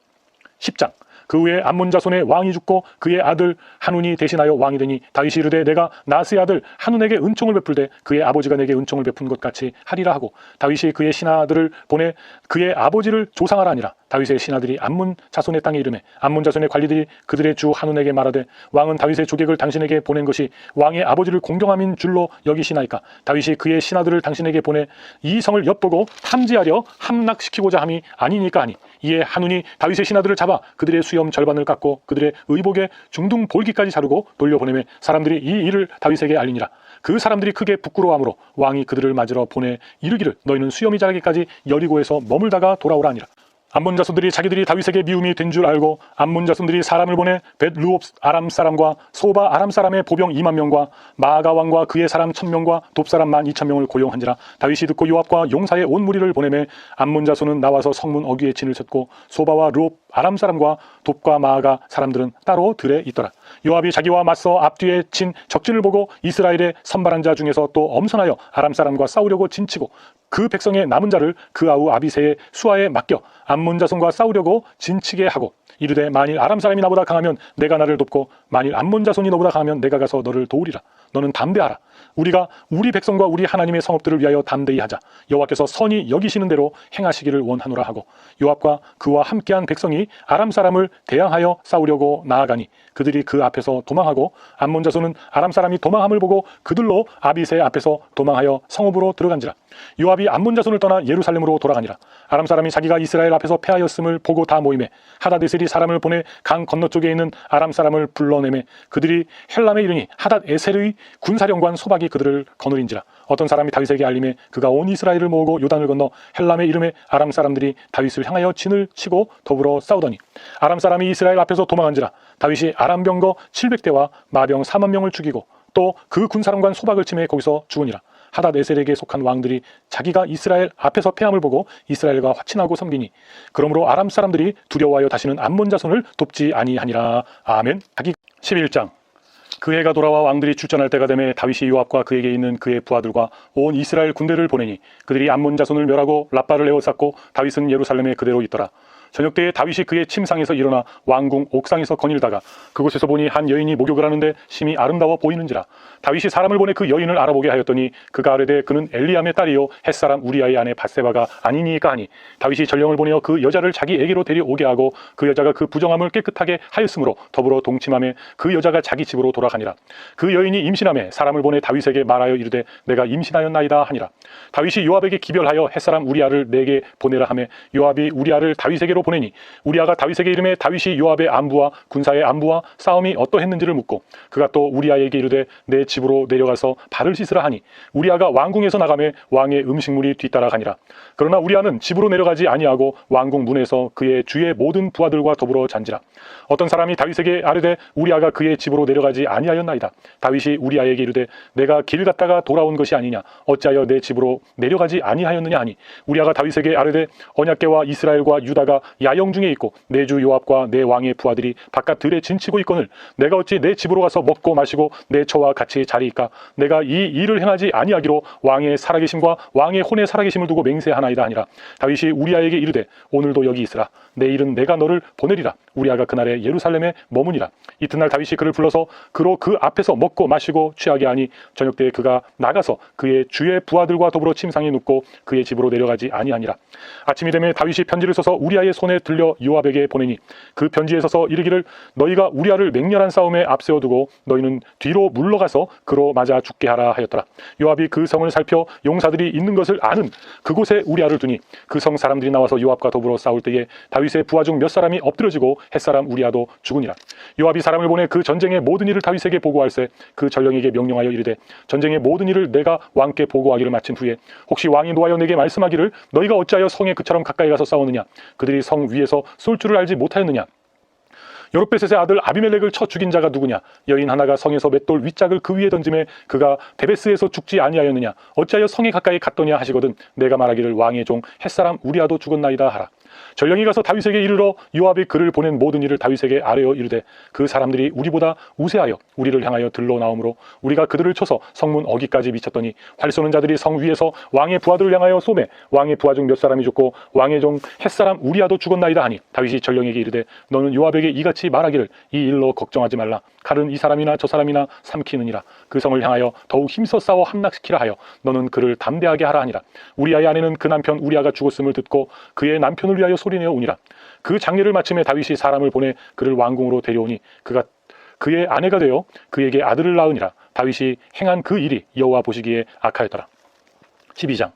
10장. 그 후에 암몬 자손의 왕이 죽고 그의 아들 한운이 대신하여 왕이 되니 다윗이 이르되 내가 나스의 아들 한운에게 은총을 베풀되 그의 아버지가 내게 은총을 베푼 것 같이 하리라 하고 다윗이 그의 신하들을 보내 그의 아버지를 조상하라 하니라. 다윗의 신하들이 암몬 자손의 땅에 이르매 암몬 자손의 관리들이 그들의 주 한운에게 말하되 왕은 다윗의 조객을 당신에게 보낸 것이 왕의 아버지를 공경함인 줄로 여기시나이까. 다윗이 그의 신하들을 당신에게 보내 이 성을 엿보고 탐지하려 함락시키고자 함이 아니니까 하니. 이에 한운이 다윗의 신하들을 잡아 그들의 수염 절반을 깎고 그들의 의복에 중둥 볼기까지 자르고 돌려보내매 사람들이 이 일을 다윗에게 알리니라. 그 사람들이 크게 부끄러워하므로 왕이 그들을 맞으러 보내 이르기를 너희는 수염이 자라기까지 여리고에서 머물다가 돌아오라 하니라. 암몬 자손들이 자기들이 다윗에게 미움이 된 줄 알고 암몬 자손들이 사람을 보내 벳루옵 아람 사람과 소바 아람 사람의 보병 2만 명과 마아가 왕과 그의 사람 1000명과 돕 사람 12,000명을 고용한지라. 다윗이 듣고 요압과 용사의 온 무리를 보내매 암몬 자손은 나와서 성문 어귀에 진을 쳤고 소바와 루옵 아람 사람과 돕과 마아가 사람들은 따로 들에 있더라. 요압이 자기와 맞서 앞뒤에 친 적진을 보고 이스라엘의 선발한 자 중에서 또 엄선하여 아람 사람과 싸우려고 진치고 그 백성의 남은 자를 그 아우 아비새의 수하에 맡겨 암몬 자손과 싸우려고 진치게 하고 이르되 만일 아람 사람이 나보다 강하면 내가 나를 돕고 만일 암몬 자손이 너보다 강하면 내가 가서 너를 도우리라. 너는 담대하라. 우리가 우리 백성과 우리 하나님의 성읍들을 위하여 담대히 하자. 여호와께서 선히 여기시는 대로 행하시기를 원하노라 하고 요압과 그와 함께한 백성이 아람 사람을 대항하여 싸우려고 나아가니 그들이 그 앞에서 도망하고 암몬 자손은 아람 사람이 도망함을 보고 그들로 아비새 앞에서 도망하여 성읍으로 들어간지라. 요압이 암몬 자손을 떠나 예루살렘으로 돌아가니라. 아람 사람이 자기가 이스라엘 앞에서 패하였음을 보고 다 모이매 하닷에셀이 사람을 보내 강 건너쪽에 있는 아람 사람을 불러내매 그들이 헬람에 이르니 하닷에셀의 군사령관 소박이 그들을 거느린지라. 어떤 사람이 다윗에게 알림해 그가 온 이스라엘을 모으고 요단을 건너 헬람에 이르매 아람 사람들이 다윗을 향하여 진을 치고 더불어 싸우더니 아람 사람이 이스라엘 앞에서 도망한지라. 다윗이 아람 병거 700대와 마병 4만 명을 죽이고 또 그 군사령관 소박을 치매 거기서 죽으니라. 하닷에셀에게 속한 왕들이 자기가 이스라엘 앞에서 패함을 보고 이스라엘과 화친하고 섬기니 그러므로 아람 사람들이 두려워하여 다시는 암몬 자손을 돕지 아니하니라. 아멘. 11장. 그 해가 돌아와 왕들이 출전할 때가 되매 다윗이 요압과 그에게 있는 그의 부하들과 온 이스라엘 군대를 보내니 그들이 암몬 자손을 멸하고 라빠를 에워쌌고 다윗은 예루살렘에 그대로 있더라. 저녁 때에 다윗이 그의 침상에서 일어나 왕궁 옥상에서 거닐다가 그곳에서 보니 한 여인이 목욕을 하는데 심히 아름다워 보이는지라. 다윗이 사람을 보내 그 여인을 알아보게 하였더니 그가 아뢰되 그는 엘리암의 딸이요 햇사람 우리아의 아내 밧세바가 아니니까 하니 다윗이 전령을 보내어 그 여자를 자기에게로 데려오게 하고 그 여자가 그 부정함을 깨끗하게 하였으므로 더불어 동침하며 그 여자가 자기 집으로 돌아가니라. 그 여인이 임신하며 사람을 보내 다윗에게 말하여 이르되 내가 임신하였나이다 하니라. 다윗이 요압에게 기별하여 햇사람 우리아를 내게 보내라 하며 요압이 우리아를 다윗에게로 보내니 우리아가 다윗에게 이르매 다윗이 요압의 안부와 군사의 안부와 싸움이 어떠했는지를 묻고 그가 또 우리아에게 이르되 내 집으로 내려가서 발을 씻으라 하니 우리아가 왕궁에서 나가매 왕의 음식물이 뒤따라가니라. 그러나 우리아는 집으로 내려가지 아니하고 왕궁 문에서 그의 주의 모든 부하들과 더불어 잔지라. 어떤 사람이 다윗에게 아뢰되 우리아가 그의 집으로 내려가지 아니하였나이다. 다윗이 우리아에게 이르되 내가 길 갔다가 돌아온 것이 아니냐 어찌하여 내 집으로 내려가지 아니하였느냐 하니 우리아가 다윗에게 아뢰되 언약궤와 이스라엘과 유다가 야영 중에 있고 내 주 요압과 내 왕의 부하들이 바깥 들에 진치고 있거늘 내가 어찌 내 집으로 가서 먹고 마시고 내 처와 같이 자리이까. 내가 이 일을 행하지 아니하기로 왕의 살아계심과 왕의 혼의 살아계심을 두고 맹세하나이다 하니라. 다윗이 우리아에게 이르되 오늘도 여기 있으라. 내일은 내가 너를 보내리라. 우리아가 그날에 예루살렘에 머무니라. 이튿날 다윗이 그를 불러서 그로 그 앞에서 먹고 마시고 취하게 하니 저녁 때에 그가 나가서 그의 주의 부하들과 더불어 침상에 눕고 그의 집으로 내려가지 아니하니라. 아침이 되매 다윗이 편지를 써서 우리아의 손에 들려 요압에게 보내니 그 편지에 서서 이르기를 너희가 우리아를 맹렬한 싸움에 앞세워두고 너희는 뒤로 물러가서 그로 맞아 죽게 하라 하였더라. 요압이 그 성을 살펴 용사들이 있는 것을 아는 그곳에 우리아를 두니 그 성 사람들이 나와서 요압과 더불어 싸울 때에 다윗의 부하 중 몇 사람이 엎드러지고 햇사람 우리아도 죽으니라. 요압이 사람을 보내 그 전쟁의 모든 일을 다윗에게 보고할세 그 전령에게 명령하여 이르되 전쟁의 모든 일을 내가 왕께 보고하기를 마친 후에 혹시 왕이 노하여 내게 말씀하기를 너희가 어찌하여 성에 그처럼 가까이 가서 싸우느냐 그들이 성 위에서 쏠 줄을 알지 못하였느냐 여룹베셋의 아들 아비멜렉을 쳐 죽인 자가 누구냐 여인 하나가 성에서 맷돌 윗짝을 그 위에 던짐에 그가 데베스에서 죽지 아니하였느냐 어찌하여 성에 가까이 갔더냐 하시거든 내가 말하기를 왕의 종 햇사람 우리아도 죽었나이다 하라. 전령이 가서 다윗에게 이르러 요압이 그를 보낸 모든 일을 다윗에게 아뢰어 이르되 그 사람들이 우리보다 우세하여 우리를 향하여 들러 나오므로 우리가 그들을 쳐서 성문 어기까지 미쳤더니 활 쏘는 자들이 성 위에서 왕의 부하들을 향하여 쏘매 왕의 부하 중 몇 사람이 죽고 왕의 종 햇사람 우리아도 죽었나이다 하니 다윗이 전령에게 이르되 너는 요압에게 이같이 말하기를 이 일로 걱정하지 말라. 칼은 이 사람이나 저 사람이나 삼키느니라. 그 성을 향하여 더욱 힘써 싸워 함락시키라 하여 너는 그를 담대하게 하라 하니라. 우리아의 아내는 그 남편 우리아가 죽었음을 듣고 그의 남편을 위하여 소리내어 우니라. 그 장례를 마침에 다윗이 사람을 보내 그를 왕궁으로 데려오니 그가 그의 아내가 되어 그에게 아들을 낳으니라. 다윗이 행한 그 일이 여호와 보시기에 악하였더라. 12장.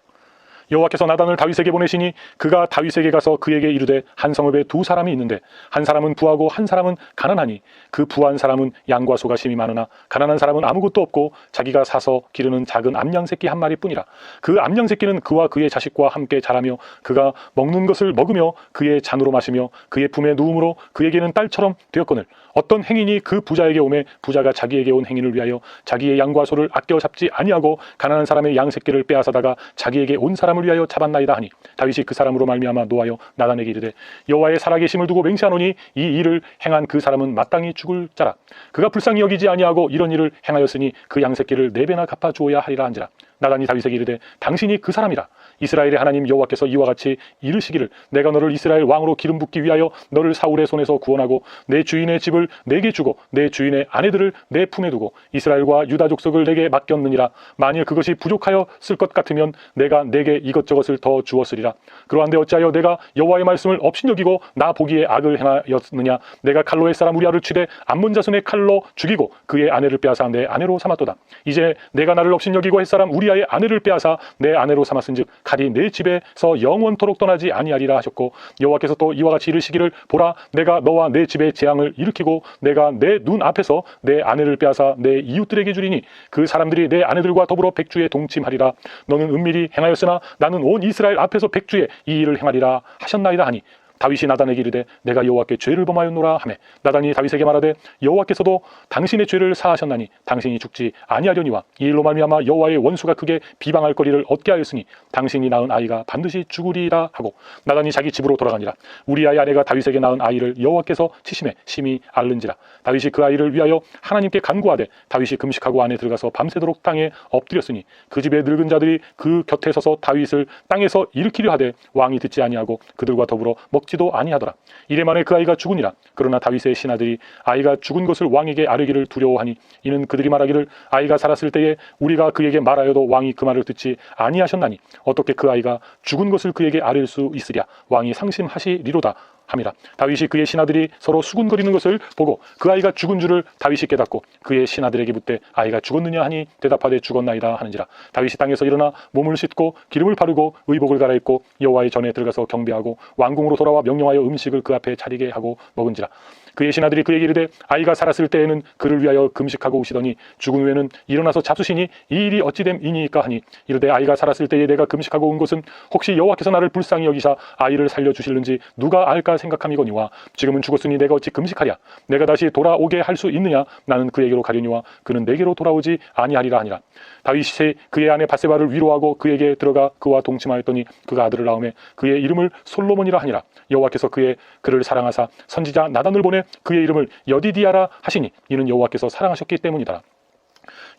여호와께서 나단을 다윗에게 보내시니 그가 다윗에게 가서 그에게 이르되 한 성읍에 두 사람이 있는데 한 사람은 부하고 한 사람은 가난하니 그 부한 사람은 양과 소가 심이 많으나 가난한 사람은 아무것도 없고 자기가 사서 기르는 작은 암양 새끼 한 마리뿐이라. 그 암양 새끼는 그와 그의 자식과 함께 자라며 그가 먹는 것을 먹으며 그의 잔으로 마시며 그의 품에 누움으로 그에게는 딸처럼 되었거늘 어떤 행인이 그 부자에게 오매 부자가 자기에게 온 행인을 위하여 자기의 양과 소를 아껴 잡지 아니하고 가난한 사람의 양 새끼를 빼앗아다가 자기에게 온 사람을 위하여 잡았나이다 하니 다윗이 그 사람으로 말미암아 노하여 나단에게 이르되 여호와의 살아계심을 두고 맹세하노니 이 일을 행한 그 사람은 마땅히 죽을 자라. 그가 불쌍히 여기지 아니하고 이런 일을 행하였으니 그 양 새끼를 4배나 갚아 주어야 하리라 한지라. 나단이 다윗에게 이르되 당신이 그 사람이라. 이스라엘의 하나님 여호와께서 이와 같이 이르시기를 내가 너를 이스라엘 왕으로 기름 붓기 위하여 너를 사울의 손에서 구원하고 내 주인의 집을 내게 주고 내 주인의 아내들을 내 품에 두고 이스라엘과 유다 족속을 내게 맡겼느니라. 만일 그것이 부족하였을 것 같으면 내가 내게 이것저것을 더 주었으리라. 그러한데 어찌하여 내가 여호와의 말씀을 업신여기고 나 보기에 악을 행하였느냐. 내가 칼로 햇사람 우리아를 치되 암몬 자손의 칼로 죽이고 그의 아내를 빼앗아 내 아내로 삼았도다. 이제 내가 나를 업신여기고 햇사람 우리아의 아내를 빼앗아 내 아내로 삼았은즉 칼이 내 집에서 영원토록 떠나지 아니하리라 하셨고 여호와께서 또 이와 같이 이르시기를 보라 내가 너와 내 집에 재앙을 일으키고 내가 내 눈 앞에서 내 아내를 빼앗아 내 이웃들에게 주리니 그 사람들이 내 아내들과 더불어 백주에 동침하리라. 너는 은밀히 행하였으나 나는 온 이스라엘 앞에서 백주에 이 일을 행하리라 하셨나이다 하니 다윗이 나단에게 이르되 내가 여호와께 죄를 범하였노라 하매 나단이 다윗에게 말하되 여호와께서도 당신의 죄를 사하셨나니 당신이 죽지 아니하려니와 이 일로 말미암아 여호와의 원수가 크게 비방할 거리를 얻게 하였으니 당신이 낳은 아이가 반드시 죽으리라 하고 나단이 자기 집으로 돌아가니라. 우리아의 아내가 다윗에게 낳은 아이를 여호와께서 치심에 심히 앓는지라. 다윗이 그 아이를 위하여 하나님께 간구하되 다윗이 금식하고 안에 들어가서 밤새도록 땅에 엎드렸으니 그 집의 늙은 자들이 그 곁에 서서 다윗을 땅에서 일으키려 하되 왕이 듣지 아니하고 그들과 더불어 먹지도 아니하더라. 이래 만에 그 아이가 죽으니라. 그러나 다윗의 신하들이 아이가 죽은 것을 왕에게 아뢰기를 두려워하니 이는 그들이 말하기를 아이가 살았을 때에 우리가 그에게 말하여도 왕이 그 말을 듣지 아니하셨나니 어떻게 그 아이가 죽은 것을 그에게 아뢰 수 있으랴. 왕이 상심하시리로다 함이라. 다윗이 그의 신하들이 서로 수군거리는 것을 보고 그 아이가 죽은 줄을 다윗이 깨닫고 그의 신하들에게 묻되 아이가 죽었느냐 하니 대답하되 죽었나이다 하는지라. 다윗이 땅에서 일어나 몸을 씻고 기름을 바르고 의복을 갈아입고 여호와의 전에 들어가서 경배하고 왕궁으로 돌아와 명령하여 음식을 그 앞에 차리게 하고 먹은지라. 그의 신하들이 그에게 이르되 아이가 살았을 때에는 그를 위하여 금식하고 오시더니 죽은 후에는 일어나서 잡수시니 이 일이 어찌됨이니까 하니 이르되 아이가 살았을 때에 내가 금식하고 온 것은 혹시 여호와께서 나를 불쌍히 여기사 아이를 살려주실는지 누가 알까 생각함이거니와 지금은 죽었으니 내가 어찌 금식하랴. 내가 다시 돌아오게 할 수 있느냐. 나는 그에게로 가려니와 그는 내게로 돌아오지 아니하리라 하니라. 다윗이 그의 아내 바세바를 위로하고 그에게 들어가 그와 동침하였더니 그가 아들을 낳음에 그의 이름을 솔로몬이라 하니라. 여호와께서 그를 사랑하사 선지자 나단을 보내 그의 이름을 여디디아라 하시니 이는 여호와께서 사랑하셨기 때문이다.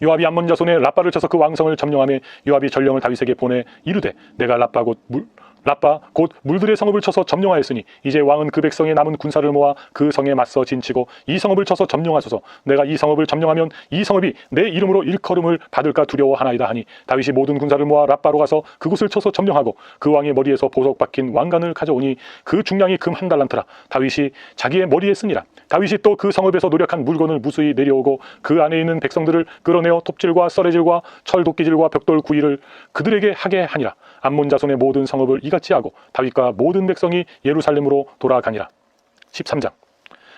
요압이 암몬 자손의 라빠를 쳐서 그 왕성을 점령하며 요압이 전령을 다윗에게 보내 이르되 내가 라빠 곧 물들의 성읍을 쳐서 점령하였으니 이제 왕은 그 백성의 남은 군사를 모아 그 성에 맞서 진치고 이 성읍을 쳐서 점령하소서. 내가 이 성읍을 점령하면 이 성읍이 내 이름으로 일컬음을 받을까 두려워하나이다 하니 다윗이 모든 군사를 모아 라빠로 가서 그곳을 쳐서 점령하고 그 왕의 머리에서 보석 박힌 왕관을 가져오니 그 중량이 금 1달란트라. 다윗이 자기의 머리에 쓰니라. 다윗이 또 그 성읍에서 노력한 물건을 무수히 내려오고 그 안에 있는 백성들을 끌어내어 톱질과 썰해질과 철도끼질과 벽돌 구이를 그들에게 하게 하니라. 암몬 자손의 모든 성읍을 이같이 하고 다윗과 모든 백성이 예루살렘으로 돌아가니라. 13장.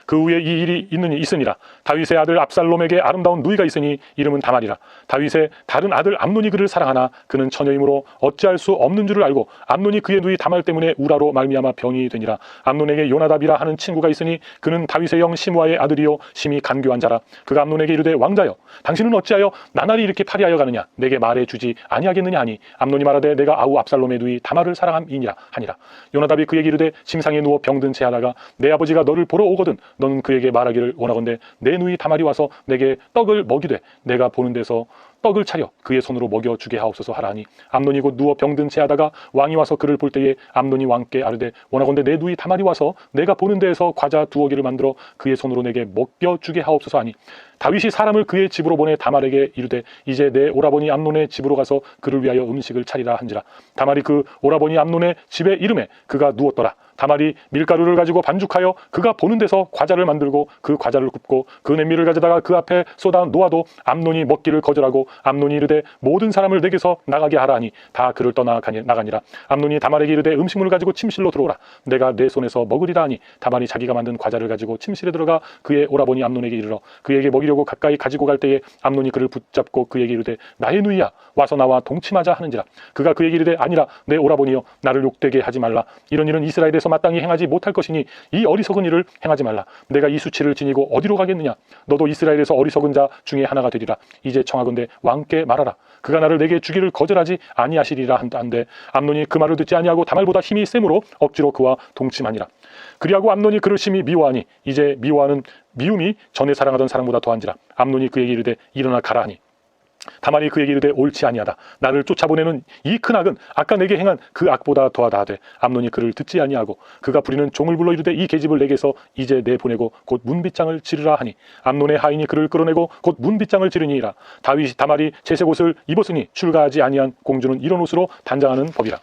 그 후에 이 일이 있으니라. 다윗의 아들 압살롬에게 아름다운 누이가 있으니 이름은 다말이라. 다윗의 다른 아들 암논이 그를 사랑하나 그는 처녀이므로 어찌할 수 없는 줄을 알고 암논이 그의 누이 다말 때문에 우라로 말미암아 병이 되니라. 암논에게 요나답이라 하는 친구가 있으니 그는 다윗의 형 시므아의 아들이요 심히 간교한 자라. 그가 암논에게 이르되 왕자여 당신은 어찌하여 나날이 이렇게 파리하여 가느냐. 내게 말해주지 아니하겠느냐 하니 암논이 말하되 내가 아우 압살롬의 누이 다말을 사랑함이니라 하니라. 요나답이 그에게 이르되 침상에 누워 병든 채 하다가 내 아버지가 너를 보러 오거든 너는 그에게 말하기를 원하건대 내 누이 다말이 와서 내게 떡을 먹이되 내가 보는 데서 떡을 차려 그의 손으로 먹여주게 하옵소서 하라니 암논이 곧 누워 병든 채하다가 왕이 와서 그를 볼 때에 암논이 왕께 아르되 원하건대 내 누이 다말이 와서 내가 보는 데에서 과자 두어 개를 만들어 그의 손으로 내게 먹여주게 하옵소서 하니 다윗이 사람을 그의 집으로 보내 다말에게 이르되 이제 내 오라버니 암논의 집으로 가서 그를 위하여 음식을 차리라 한지라. 다말이 그 오라버니 암논의 집에 이름에 그가 누웠더라. 다말이 밀가루를 가지고 반죽하여 그가 보는 데서 과자를 만들고 그 과자를 굽고 그 냄비를 가져다가 그 앞에 쏟아 놓아도 암논이 먹기를 거절하고 암논이 이르되 모든 사람을 내게서 나가게 하라 하니 다 그를 떠나 나가니라. 암논이 다말에게 이르되 음식물을 가지고 침실로 들어오라. 내가 내 손에서 먹으리라 하니 다말이 자기가 만든 과자를 가지고 침실에 들어가 그의 오라버니 암논에게 이르러 그에게 먹이려고 가까이 가지고 갈 때에 암논이 그를 붙잡고 그에게 이르되 나의 누이야 와서 나와 동침하자 하는지라. 그가 그에게 이르되 아니라 내 오라버니여 나를 욕되게 하지 말라. 이런 일은 이스라엘에서 마땅히 행하지 못할 것이니 이 어리석은 일을 행하지 말라. 내가 이 수치를 지니고 어디로 가겠느냐. 너도 이스라엘에서 어리석은 자 중에 하나가 되리라. 이제 청하건대 왕께 말하라. 그가 나를 내게 주기를 거절하지 아니하시리라 한데 암논이 그 말을 듣지 아니하고 다말보다 힘이 세므로 억지로 그와 동침하니라. 그리하고 암논이 그를 심히 미워하니 이제 미움이 전에 사랑하던 사랑보다 더한지라. 암논이 그에게 이르되 일어나 가라 하니 다말이 그에게 이르되 옳지 아니하다. 나를 쫓아보내는 이 큰 악은 아까 내게 행한 그 악보다 더하다 하되 암논이 그를 듣지 아니하고 그가 부리는 종을 불러 이르되 이 계집을 내게서 이제 내보내고 곧 문빗장을 지르라 하니 암논의 하인이 그를 끌어내고 곧 문빗장을 지르니이라. 다말이 채색 옷을 입었으니 출가하지 아니한 공주는 이런 옷으로 단장하는 법이라.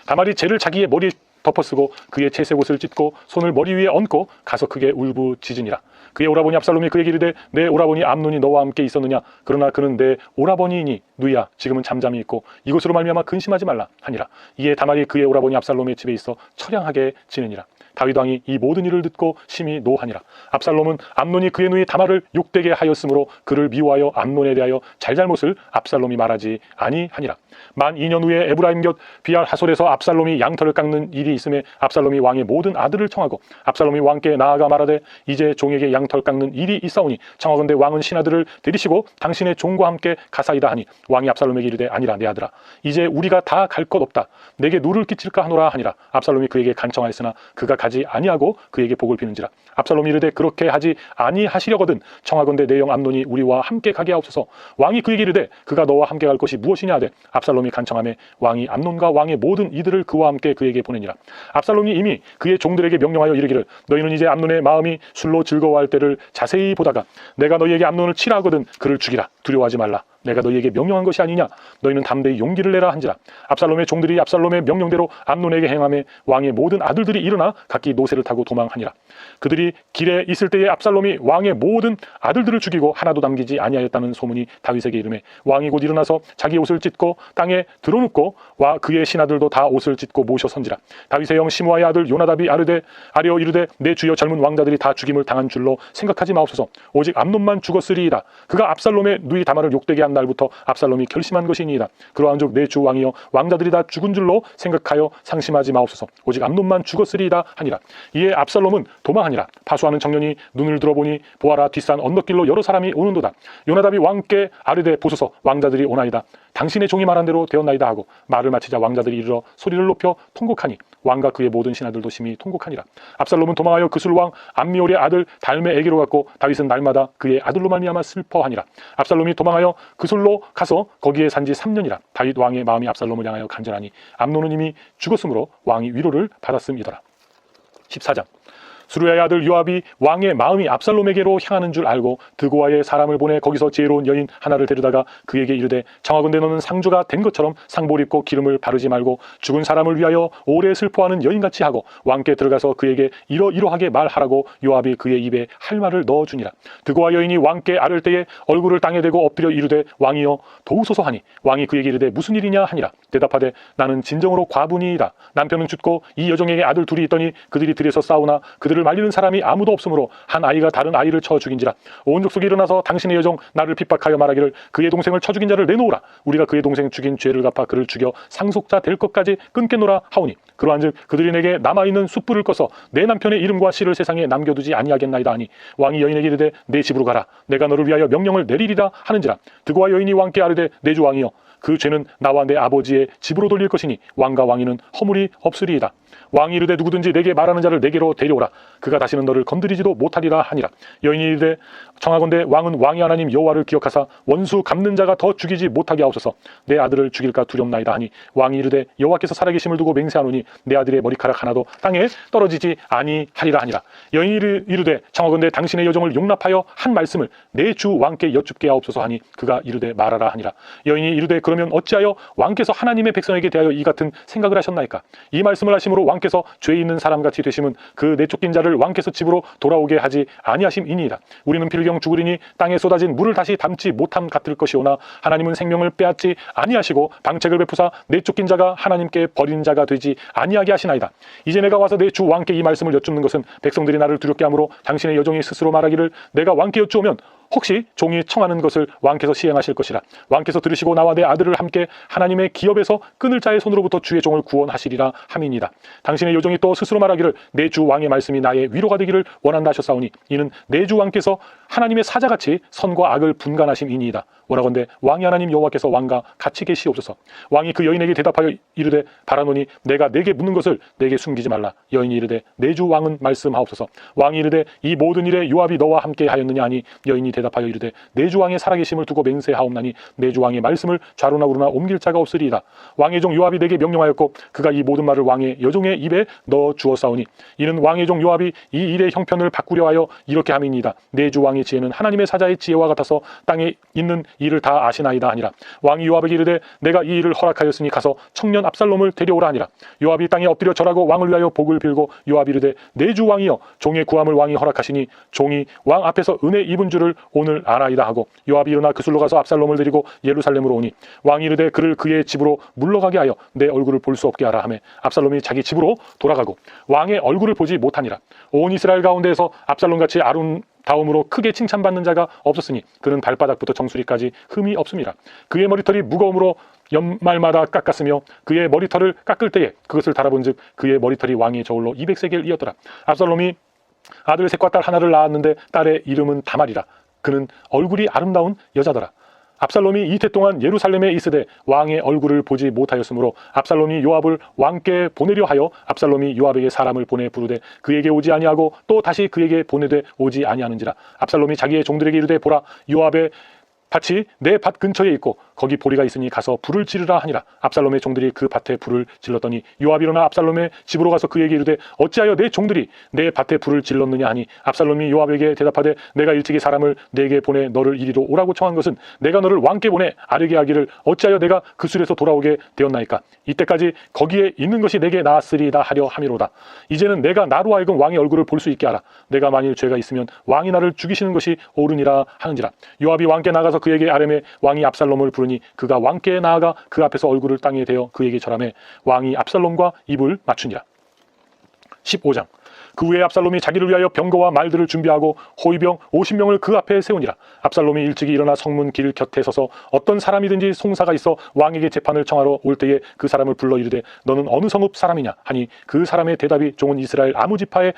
다말이 재를 자기의 머리에 덮어쓰고 그의 채색 옷을 찢고 손을 머리 위에 얹고 가서 크게 울부짖으니라. 그의 오라버니 압살롬이 그에게 이르되 내 오라버니 암논이 너와 함께 있었느냐. 그러나 그는 내 오라버니이니 누이야 지금은 잠잠히 있고 이것으로 말미암아 근심하지 말라 하니라. 이에 다말이 그의 오라버니 압살롬의 집에 있어 처량하게 지내니라. 다윗 왕이 이 모든 일을 듣고 심히 노하니라. 압살롬은 암논이 그의 누이 다말을 욕되게 하였으므로 그를 미워하여 암논에 대하여 잘잘못을 압살롬이 말하지 아니하니라. 만 2년 후에 에브라임 곁 비알 하솔에서 압살롬이 양털을 깎는 일이 있음에 압살롬이 왕의 모든 아들을 청하고 압살롬이 왕께 나아가 말하되 이제 종에게 양털 깎는 일이 있사오니 청하건대 왕은 신하들을 데리시고 당신의 종과 함께 가사이다 하니 왕이 압살롬에게 이르되 아니라 내 아들아 이제 우리가 다 갈 것 없다. 내게 누를 끼칠까 하노라 하니라. 압살롬이 그에게 간청하였으나 그가 가지 아니하고 그에게 복을 비는지라. 압살롬이 이르되 그렇게 하지 아니하시려거든 청하건대 내 영 암논이 우리와 함께 가게 하옵소서. 왕이 그에게 이르되 그가 너와 함께 갈 것이 무엇이냐 하되 압살롬이 간청하매 왕이 암논과 왕의 모든 이들을 그와 함께 그에게 보내니라. 압살롬이 이미 그의 종들에게 명령하여 이르기를 너희는 이제 암논의 마음이 술로 즐거워할 때를 자세히 보다가 내가 너희에게 암논을 치라 하거든 그를 죽이라. 두려워하지 말라. 내가 너희에게 명령한 것이 아니냐. 너희는 담대히 용기를 내라 한지라. 압살롬의 종들이 압살롬의 명령대로 암논에게 행하매 왕의 모든 아들들이 일어나 각기 노새를 타고 도망하니라. 그들이 길에 있을 때에 압살롬이 왕의 모든 아들들을 죽이고 하나도 남기지 아니하였다는 소문이 다윗에게 이르매 왕이 곧 일어나서 자기 옷을 찢고 땅에 드러눕고 그의 신하들도 다 옷을 찢고 모셔 선지라. 다윗의 형 시므아의 아들 요나답이 아뢰어 이르되 내 주여 젊은 왕자들이 다 죽임을 당한 줄로 생각하지 마옵소서. 오직 암논만 죽었으리이다. 그가 압살롬의 누이 다말을 욕되게 한 날부터 압살롬이 결심한 것이니이다. 그러한즉 내 주 왕이여 왕자들이 다 죽은 줄로 생각하여 상심하지 마옵소서. 오직 암논만 죽었으리이다 하니라. 이에 압살롬은 도망하니라. 파수하는 청년이 눈을 들어보니 보아라 뒷산 언덕길로 여러 사람이 오는도다. 요나답이 왕께 아뢰되 보소서 왕자들이 오나이다. 당신의 종이 말한 대로 되었나이다 하고 말을 마치자 왕자들이 이르러 소리를 높여 통곡하니 왕과 그의 모든 신하들도 심히 통곡하니라. 압살롬은 도망하여 그술왕 암미올의 아들 달메에게로 갔고 다윗은 날마다 그의 아들로 말미암아 슬퍼하니라. 압살롬이 도망하여 그술로 가서 거기에 산지 3년이라. 다윗 왕의 마음이 압살롬을 향하여 간절하니 암논은 이미 죽었으므로 왕이 위로를 받았음이더라. 14장. 수르야의 아들 요압이 왕의 마음이 압살롬에게로 향하는 줄 알고 드고아의 사람을 보내 거기서 지혜로운 여인 하나를 데려다가 그에게 이르되 청하건대 너는 상주가 된 것처럼 상복 입고 기름을 바르지 말고 죽은 사람을 위하여 오래 슬퍼하는 여인같이 하고 왕께 들어가서 그에게 이러이러하게 말하라고 요압이 그의 입에 할 말을 넣어주니라. 드고아 여인이 왕께 아뢰 때에 얼굴을 땅에 대고 엎드려 이르되 왕이여 도우소서 하니 왕이 그에게 이르되 무슨 일이냐 하니라. 대답하되 나는 진정으로 과부니이다. 남편은 죽고 이 여종에게 아들 둘이 있더니 그들이 들에서 싸우나 그들을 말리는 사람이 아무도 없으므로 한 아이가 다른 아이를 쳐 죽인지라. 온 족속이 일어나서 당신의 여종 나를 핍박하여 말하기를 그의 동생을 쳐 죽인 자를 내놓으라. 우리가 그의 동생 죽인 죄를 갚아 그를 죽여 상속자 될 것까지 끊겠노라 하오니 그러한즉 그들이 내게 남아있는 숯불을 꺼서 내 남편의 이름과 씨를 세상에 남겨두지 아니하겠나이다 하니 왕이 여인에게 이르되 내 집으로 가라. 내가 너를 위하여 명령을 내리리라 하는지라. 드고아 여인이 왕께 아뢰되 내 주 왕이여 그 죄는 나와 내 아버지의 집으로 돌릴 것이니 왕과 왕위는 허물이 없으리이다. 왕이 이르되 누구든지 내게 말하는 자를 내게로 데려오라. 그가 다시는 너를 건드리지도 못하리라 하니라. 여인이 이르되 청하건대 왕은 왕의 하나님 여호와를 기억하사 원수 갚는 자가 더 죽이지 못하게 하옵소서. 내 아들을 죽일까 두렵나이다 하니 왕이 이르되 여호와께서 살아계심을 두고 맹세하노니 내 아들의 머리카락 하나도 땅에 떨어지지 아니하리라 하니라. 여인이 이르되 청하건대 당신의 여종을 용납하여 한 말씀을 내 주 왕께 여쭙게 하옵소서 하니 그가 이르되 말하라 하니라. 여인이 이르되 그러면 어찌하여 왕께서 하나님의 백성에게 대하여 이 같은 생각을 하셨나이까? 이 말씀을 하심으로 왕께서 죄 있는 사람같이 되심은 그 내쫓긴 자를 왕께서 집으로 돌아오게 하지 아니하심이니이다. 우리는 필경 죽으리니 땅에 쏟아진 물을 다시 담지 못함 같을 것이오나 하나님은 생명을 빼앗지 아니하시고 방책을 베푸사 내쫓긴 자가 하나님께 버린 자가 되지 아니하게 하시나이다. 이제 내가 와서 내 주 왕께 이 말씀을 여쭙는 것은 백성들이 나를 두렵게 하므로 당신의 여종이 스스로 말하기를 내가 왕께 여쭈오면 혹시 종이 청하는 것을 왕께서 시행하실 것이라. 왕께서 들으시고 나와 내 아들을 함께 하나님의 기업에서 끊을 자의 손으로부터 주의 종을 구원하시리라 함이니이다. 당신의 여종이 또 스스로 말하기를 내 주 왕의 말씀이 나의 위로가 되기를 원한다 하셨사오니 이는 내 주 왕께서 하나님의 사자같이 선과 악을 분간하심이니이다. 원하건대 왕이 하나님 여호와께서 왕과 같이 계시옵소서. 왕이 그 여인에게 대답하여 이르되 바라노니 내가 내게 묻는 것을 내게 숨기지 말라. 여인이 이르되 내 주 왕은 말씀하옵소서. 왕이 이르되 이 모든 일에 요압이 너와 함께 하였느냐 하니 여인이 대답하여 이르되 내 주 왕의 살아계심을 두고 맹세하옵나니 내 주 왕의 말씀을 좌로나 우로나 옮길 자가 없으리이다. 왕의 종 요압이 내게 명령하였고 그가 이 모든 말을 왕의 여종의 입에 넣어 주었사오니 이는 왕의 종 요압이 이 일의 형편을 바꾸려 하여 이렇게 함이니이다. 내 주 왕의 지혜는 하나님의 사자의 지혜와 같아서 땅에 있는 이를 다 아시나이다 하니라. 왕이 요압에게 이르되 내가 이 일을 허락하였으니 가서 청년 압살롬을 데려오라 하니라. 요압이 땅에 엎드려 절하고 왕을 위하여 복을 빌고 요압이 이르되 내 주 왕이여 종의 구함을 왕이 허락하시니 종이 왕 앞에서 은혜 입은 줄을 오늘 알아이다 하고 요압이 일어나 그술로 가서 압살롬을 데리고 예루살렘으로 오니 왕이 이르되 그를 그의 집으로 물러가게 하여 내 얼굴을 볼 수 없게 하라 하매 압살롬이 자기 집으로 돌아가고 왕의 얼굴을 보지 못하니라. 온 이스라엘 가운데에서 압살롬같이 아름다움으로 크게 칭찬받는 자가 없었으니 그는 발바닥부터 정수리까지 흠이 없음이라. 그의 머리털이 무거움으로 연말마다 깎았으며 그의 머리털을 깎을 때에 그것을 달아본즉 그의 머리털이 왕의 저울로 200세겔이었더라. 압살롬이 아들 셋과 딸 하나를 낳았는데 딸의 이름은 다말이라. 그는 얼굴이 아름다운 여자더라. 압살롬이 이태 동안 예루살렘에 있으되 왕의 얼굴을 보지 못하였으므로 압살롬이 요압을 왕께 보내려 하여 압살롬이 요압에게 사람을 보내 부르되 그에게 오지 아니하고 또 다시 그에게 보내되 오지 아니하는지라. 압살롬이 자기의 종들에게 이르되 보라 요압의 밭이 내 밭 근처에 있고 거기 보리가 있으니 가서 불을 지르라 하니라. 압살롬의 종들이 그 밭에 불을 질렀더니 요압이 일어나 압살롬의 집으로 가서 그에게 이르되 어찌하여 내 종들이 내 밭에 불을 질렀느냐 하니 압살롬이 요압에게 대답하되 내가 일찍이 사람을 내게 보내 너를 이리로 오라고 청한 것은 내가 너를 왕께 보내 아뢰게 하기를 어찌하여 내가 그 술에서 돌아오게 되었나이까. 이때까지 거기에 있는 것이 내게 나았으리다 하려 함이로다. 이제는 내가 나로 하여금 왕의 얼굴을 볼 수 있게 하라. 내가 만일 죄가 있으면 왕이 나를 죽이시는 것이 옳으니라 하는지라. 요압이 왕께 나가서 그에게 아뢰매 왕이 압살롬을 부르니 그가 왕께 나아가 그 앞에서 얼굴을 땅에 대어 그에게 절하매 왕이 압살롬과 입을 맞추니라. 15장. 그 후에 압살롬이 자기를 위하여 병거와 말들을 준비하고 호위병 50명을 그 앞에 세우니라. 압살롬이 일찍이 일어나 성문 길 곁에 서서 어떤 사람이든지 송사가 있어 왕에게 재판을 청하러 올 때에 그 사람을 불러 이르되 너는 어느 성읍 사람이냐 하니 그 사람의 대답이 종은 이스라엘 아무 지파에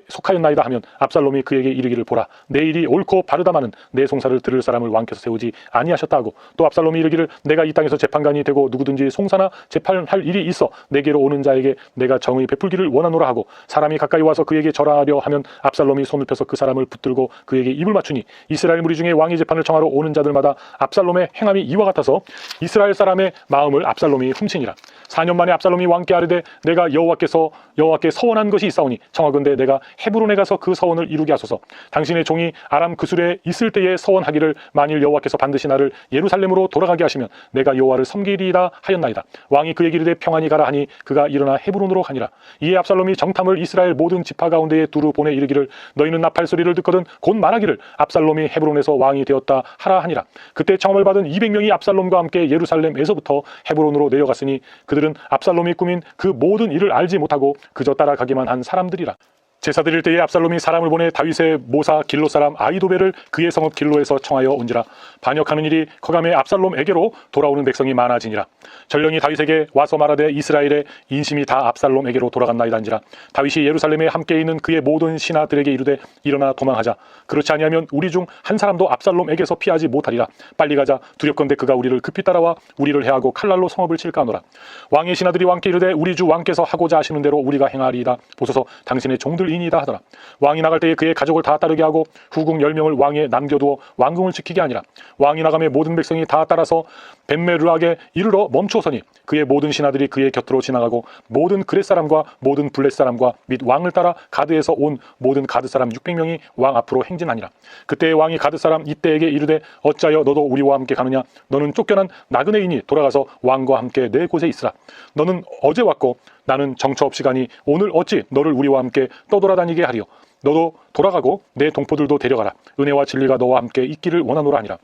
속하였나이다 하면 압살롬이 그에게 이르기를 보라 내 일이 옳고 바르다마는 내 송사를 들을 사람을 왕께서 세우지 아니하셨다 하고 또 압살롬이 이르기를 내가 이 땅에서 재판관이 되고 누구든지 송사나 재판할 일이 있어 내게로 오는 자에게 내가 정의 베풀기를 원하노라 하고 사람이 가까이 와서 그에게 절하려 하면 압살롬이 손을 펴서 그 사람을 붙들고 그에게 입을 맞추니 이스라엘 무리 중에 왕의 재판을 청하러 오는 자들마다 압살롬의 행함이 이와 같아서 이스라엘 사람의 마음을 압살롬이 훔치니라. 4년 만에 압살롬이 왕께 아뢰되 내가 여호와께 서원한 것이 있사오니 청하건대 내가 헤브론에 가서 그 서원을 이루게 하소서. 당신의 종이 아람 그술에 있을 때에 서원하기를 만일 여호와께서 반드시 나를 예루살렘으로 돌아가게 하시면 내가 여호와를 섬기리이다 하였나이다. 왕이 그에게 이르되 평안히 가라 하니 그가 일어나 헤브론으로 가니라. 이에 압살롬이 정탐을 이스라엘 모든 지파 가운데에 두루 보내 이르기를 너희는 나팔 소리를 듣거든 곧 말하기를 압살롬이 헤브론에서 왕이 되었다 하라 하니라. 그때 청함을 받은 200명이 압살롬과 함께 예루살렘에서부터 헤브론으로 내려갔으니 그들은 압살롬이 꾸민 그 모든 일을 알지 못하고 그저 따라가기만 한 사람들이라. 제사 드릴 때에 압살롬이 사람을 보내 다윗의 모사 길로 사람 아히도벨을 그의 성읍 길로에서 청하여 온지라. 반역하는 일이 커감해 압살롬에게로 돌아오는 백성이 많아지니라. 전령이 다윗에게 와서 말하되 이스라엘의 인심이 다 압살롬에게로 돌아갔나이다인지라. 다윗이 예루살렘에 함께 있는 그의 모든 신하들에게 이르되 일어나 도망하자. 그렇지 아니하면 우리 중 한 사람도 압살롬에게서 피하지 못하리라. 빨리 가자. 두렵건대 그가 우리를 급히 따라와 우리를 해하고 칼날로 성읍을 칠까 하노라. 왕의 신하들이 왕께 이르되 우리 주 왕께서 하고자 하시는 대로 우리가 행하리이다. 보소서 당신의 종들이니이다 하더라. 왕이 나갈 때에 그의 가족을 다 따르게 하고 후궁 10명을 왕에 남겨두어 왕궁을 지키게 하니라. 왕이 나가매 모든 백성이 다 따라서 벳메르악에 이르러 멈추어서니 그의 모든 신하들이 그의 곁으로 지나가고 모든 그렛 사람과 모든 블렛 사람과 및 왕을 따라 가드에서 온 모든 가드 사람 600명이 왕 앞으로 행진하니라. 그때 왕이 가드 사람 이때에게 이르되 어찌하여 너도 우리와 함께 가느냐. 너는 쫓겨난 나그네이니 돌아가서 왕과 함께 내 곳에 있으라. 너는 어제 왔고 나는 정처 없이 가니 오늘 어찌 너를 우리와 함께 떠돌아다니게 하리요. 너도 돌아가고 내 동포들도 데려가라. 은혜와 진리가 너와 함께 있기를 원하노라 하니라.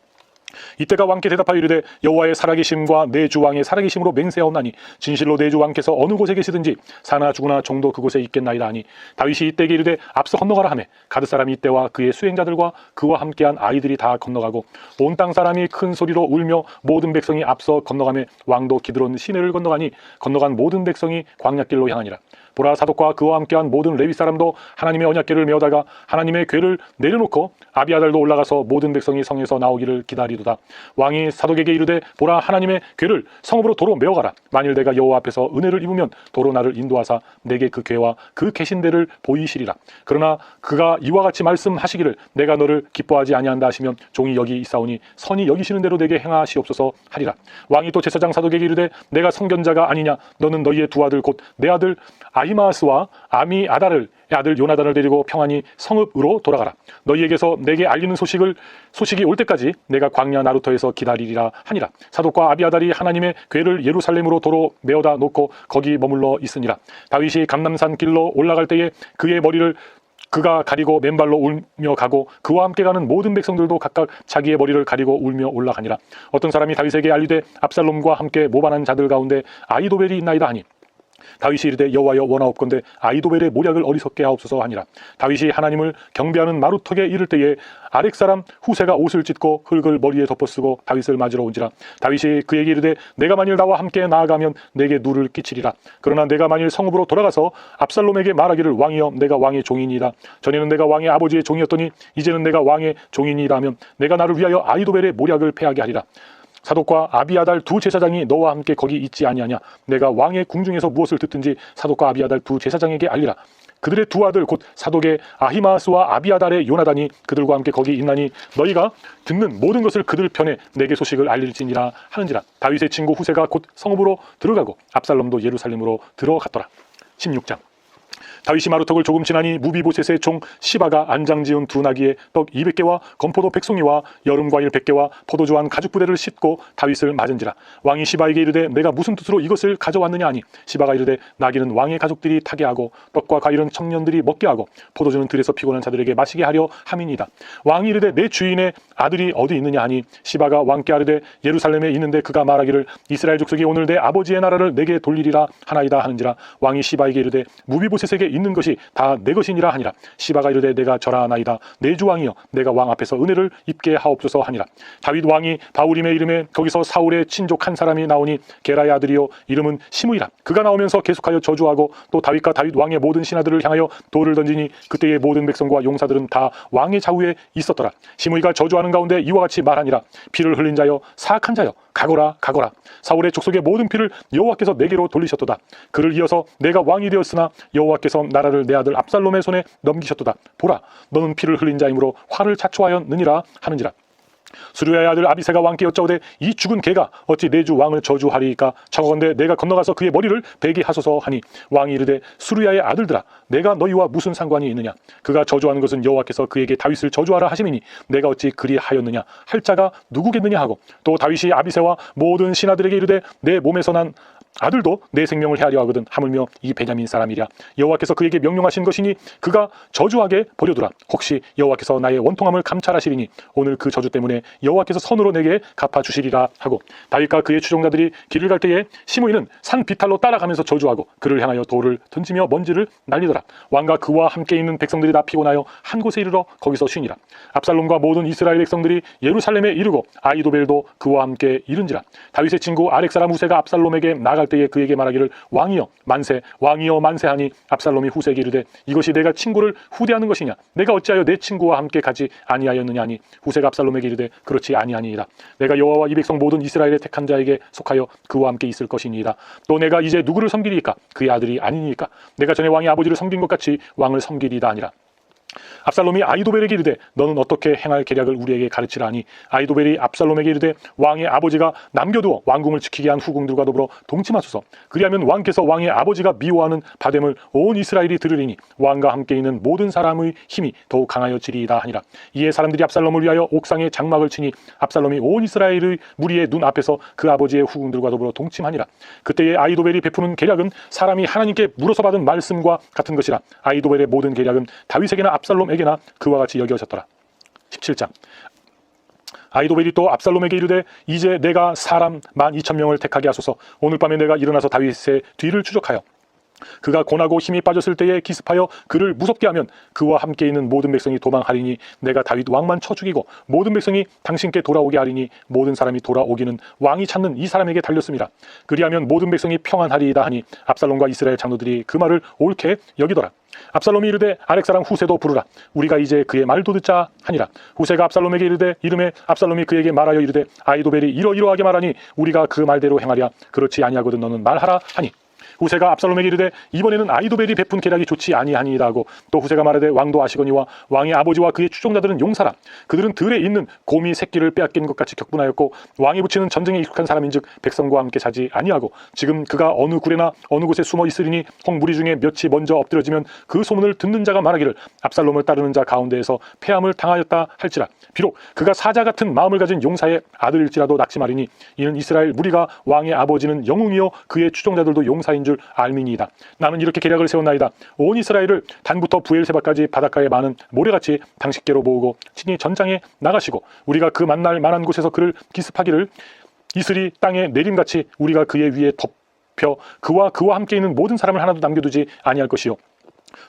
이때가 왕께 대답하여 이르되 여호와의 살아계심과 내 주 왕의 살아계심으로 맹세하옵나니 진실로 내 주 왕께서 어느 곳에 계시든지 사나 죽으나 종도 그곳에 있겠나이다 하니 다윗이 이때에게 이르되 앞서 건너가라 하매 가드 사람이 이때와 그의 수행자들과 그와 함께한 아이들이 다 건너가고 온 땅 사람이 큰 소리로 울며 모든 백성이 앞서 건너가매 왕도 기드론 시내를 건너가니 건너간 모든 백성이 광야길로 향하니라. 보라 사독과 그와 함께한 모든 레위 사람도 하나님의 언약궤를 메어다가 하나님의 궤를 내려놓고 아비아달도 올라가서 모든 백성이 성에서 나오기를 기다리도다. 왕이 사독에게 이르되 보라 하나님의 궤를 성읍으로 도로 메어가라. 만일 내가 여호와 앞에서 은혜를 입으면 도로 나를 인도하사 내게 그 궤와 그 계신 데를 보이시리라. 그러나 그가 이와 같이 말씀하시기를 내가 너를 기뻐하지 아니한다 하시면 종이 여기 있사오니 선이 여기시는 대로 내게 행하시옵소서 하리라. 왕이 또 제사장 사독에게 이르되 내가 성견자가 아니냐. 너는 너희의 두 아들 곧 내 아들 아히마스와 아미아달을 아들 요나단을 데리고 평안히 성읍으로 돌아가라. 너희에게서 내게 알리는 소식이 올 때까지 내가 광야 나루터에서 기다리리라 하니라. 사독과 아비아달이 하나님의 궤를 예루살렘으로 도로 메어다 놓고 거기 머물러 있으니라. 다윗이 감람산 길로 올라갈 때에 그의 머리를 그가 가리고 맨발로 울며 가고 그와 함께 가는 모든 백성들도 각각 자기의 머리를 가리고 울며 올라가니라. 어떤 사람이 다윗에게 알리되 압살롬과 함께 모반한 자들 가운데 아히도벨이 있나이다 하니 다윗이 이르되 여호와여 원하옵건대 아히도벨의 모략을 어리석게 하옵소서 하니라. 다윗이 하나님을 경배하는 마루턱에 이를 때에 아렉 사람 후세가 옷을 찢고 흙을 머리에 덮어쓰고 다윗을 맞으러 온지라. 다윗이 그에게 이르되 내가 만일 나와 함께 나아가면 내게 누를 끼치리라. 그러나 내가 만일 성읍으로 돌아가서 압살롬에게 말하기를 왕이여 내가 왕의 종이니이다. 전에는 내가 왕의 아버지의 종이었더니 이제는 내가 왕의 종이니이다 하면 내가 나를 위하여 아히도벨의 모략을 패하게 하리라. 사독과 아비아달 두 제사장이 너와 함께 거기 있지 아니하냐. 내가 왕의 궁중에서 무엇을 듣든지 사독과 아비아달 두 제사장에게 알리라. 그들의 두 아들 곧 사독의 아히마스와 아비아달의 요나단이 그들과 함께 거기 있나니 너희가 듣는 모든 것을 그들 편에 내게 소식을 알릴지니라 하는지라. 다윗의 친구 후세가 곧 성읍으로 들어가고 압살롬도 예루살렘으로 들어갔더라. 16장. 다윗이 마루턱을 조금 지나니 무비보셋의 종 시바가 안장 지은 두 나귀에 떡 200개와 건포도 100송이와 여름 과일 100개와 포도주 한 가죽 부대를 싣고 다윗을 맞은지라. 왕이 시바에게 이르되 내가 무슨 뜻으로 이것을 가져왔느냐 하니 시바가 이르되 나귀는 왕의 가족들이 타게 하고 떡과 과일은 청년들이 먹게 하고 포도주는 들에서 피곤한 자들에게 마시게 하려 함이니이다. 왕이 이르되 내 주인의 아들이 어디 있느냐 하니 시바가 왕께 아르되 예루살렘에 있는데 그가 말하기를 이스라엘 족속이 오늘 내 아버지의 나라를 내게 돌리리라 하나이다 하는지라. 왕이 시바에게 이르되 무비보셋에게 있는 것이 다 내 것이니라 하니라. 시바가 이르되 내가 절하나이다. 내 주 왕이여 내가 왕 앞에서 은혜를 입게 하옵소서 하니라. 다윗 왕이 바울임의 이름에 거기서 사울의 친족 한 사람이 나오니 게라의 아들이요 이름은 시므이라. 그가 나오면서 계속하여 저주하고 또 다윗과 다윗 왕의 모든 신하들을 향하여 돌을 던지니 그때의 모든 백성과 용사들은 다 왕의 좌우에 있었더라. 시므이가 저주하는 가운데 이와 같이 말하니라. 피를 흘린 자여 사악한 자여 가거라 가거라. 사울의 족속의 모든 피를 여호와께서 내게로 돌리셨도다. 그를 이어서 내가 왕이 되었으나 여호와께서 나라를 내 아들 압살롬의 손에 넘기셨도다. 보라 너는 피를 흘린 자이므로 화를 자초하였느니라 하는지라. 수르야의 아들 아비새가 왕께 여짜오되 이 죽은 개가 어찌 내 주 왕을 저주하리이까. 청하건대 내가 건너가서 그의 머리를 베게 하소서 하니 왕이 이르되 수르야의 아들들아 내가 너희와 무슨 상관이 있느냐. 그가 저주하는 것은 여호와께서 그에게 다윗을 저주하라 하심이니 내가 어찌 그리하였느냐 할 자가 누구겠느냐 하고 또 다윗이 아비새와 모든 신하들에게 이르되 내 몸에서 난 아들도 내 생명을 헤아려 하거든 하물며 이 베냐민 사람이랴. 여호와께서 그에게 명령하신 것이니 그가 저주하게 버려두라. 혹시 여호와께서 나의 원통함을 감찰하시리니 오늘 그 저주 때문에 여호와께서 선으로 내게 갚아주시리라 하고, 다윗과 그의 추종자들이 길을 갈 때에 시므이는 산 비탈로 따라가면서 저주하고 그를 향하여 돌을 던지며 먼지를 날리더라. 왕과 그와 함께 있는 백성들이 다 피곤하여 한 곳에 이르러 거기서 쉬니라. 압살롬과 모든 이스라엘 백성들이 예루살렘에 이르고 아히도벨도 그와 함께 이른지라. 다윗의 친구 아렉 사람 후세가 압살롬에게 나갈 때에 그에게 말하기를 왕이여 만세, 왕이여 만세하니 압살롬이 후세에게 이르되 이것이 내가 친구를 후대하는 것이냐? 내가 어찌하여 내 친구와 함께 가지 아니하였느냐 하니, 후세가 압살롬에게 이르되 그렇지 아니하니이다. 내가 여호와와 이 백성 모든 이스라엘의 택한 자에게 속하여 그와 함께 있을 것이니이다. 또 내가 이제 누구를 섬기리이까? 그의 아들이 아니니까. 내가 전에 왕의 아버지를 섬긴 것 같이 왕을 섬기리이다 아니라. 압살롬이 아히도벨에게 이르되 너는 어떻게 행할 계략을 우리에게 가르치라 하니, 아히도벨이 압살롬에게 이르되 왕의 아버지가 남겨두어 왕궁을 지키게 한 후궁들과 더불어 동침하소서. 그리하면 왕께서 왕의 아버지가 미워하는 바됨을 온 이스라엘이 들으리니 왕과 함께 있는 모든 사람의 힘이 더욱 강하여지리이다 하니라. 이에 사람들이 압살롬을 위하여 옥상에 장막을 치니 압살롬이 온 이스라엘의 무리의 눈 앞에서 그 아버지의 후궁들과 더불어 동침하니라. 그때에 아히도벨이 베푸는 계략은 사람이 하나님께 물어서 받은 말씀과 같은 것이라. 아히도벨의 모든 계략은 다윗에게나 압살롬에게나 그와 같이 여겨졌더라. 17장. 아히도벨이 또 압살롬에게 이르되 이제 내가 사람 12,000명을 택하게 하소서. 오늘 밤에 내가 일어나서 다윗의 뒤를 추적하여 그가 고나고 힘이 빠졌을 때에 기습하여 그를 무섭게 하면 그와 함께 있는 모든 백성이 도망하리니 내가 다윗 왕만 쳐 죽이고 모든 백성이 당신께 돌아오게 하리니 모든 사람이 돌아오기는 왕이 찾는 이 사람에게 달렸습니다. 그리하면 모든 백성이 평안하리이다 하니 압살롬과 이스라엘 장로들이 그 말을 옳게 여기더라. 압살롬이 이르되 아렉 사람 후세도 부르라. 우리가 이제 그의 말도 듣자 하니라. 후세가 압살롬에게 이르되 이름에 압살롬이 그에게 말하여 이르되 아히도벨이 이러이러하게 말하니 우리가 그 말대로 행하랴. 그렇지 아니하거든 너는 말하라 하니, 후세가 압살롬에게 이르되 이번에는 아히도벨이 베푼 계략이 좋지 아니하니이다 하고, 또 후세가 말하되 왕도 아시거니와 왕의 아버지와 그의 추종자들은 용사라. 그들은 들에 있는 곰이 새끼를 빼앗긴 것 같이 격분하였고 왕이 붙이는 전쟁에 익숙한 사람인즉 백성과 함께 자지 아니하고, 지금 그가 어느 굴에나 어느 곳에 숨어 있으리니 혹 무리 중에 몇이 먼저 엎드려지면 그 소문을 듣는 자가 말하기를 압살롬을 따르는 자 가운데에서 패함을 당하였다 할지라. 비록 그가 사자 같은 마음을 가진 용사의 아들일지라도 낙심하리니 이는 이스라엘 무리가 왕의 아버지는 영웅이요 그의 추종자들도 용사인 줄 알미니이다. 나는 이렇게 계략을 세웠나이다. 온 이스라엘을 단부터 부엘세바까지 바닷가에 많은 모래같이 당식계로 모으고 친히 전장에 나가시고 우리가 그 만날 만한 곳에서 그를 기습하기를 이슬이 땅에 내림같이 우리가 그의 위에 덮여 그와 함께 있는 모든 사람을 하나도 남겨두지 아니할 것이요.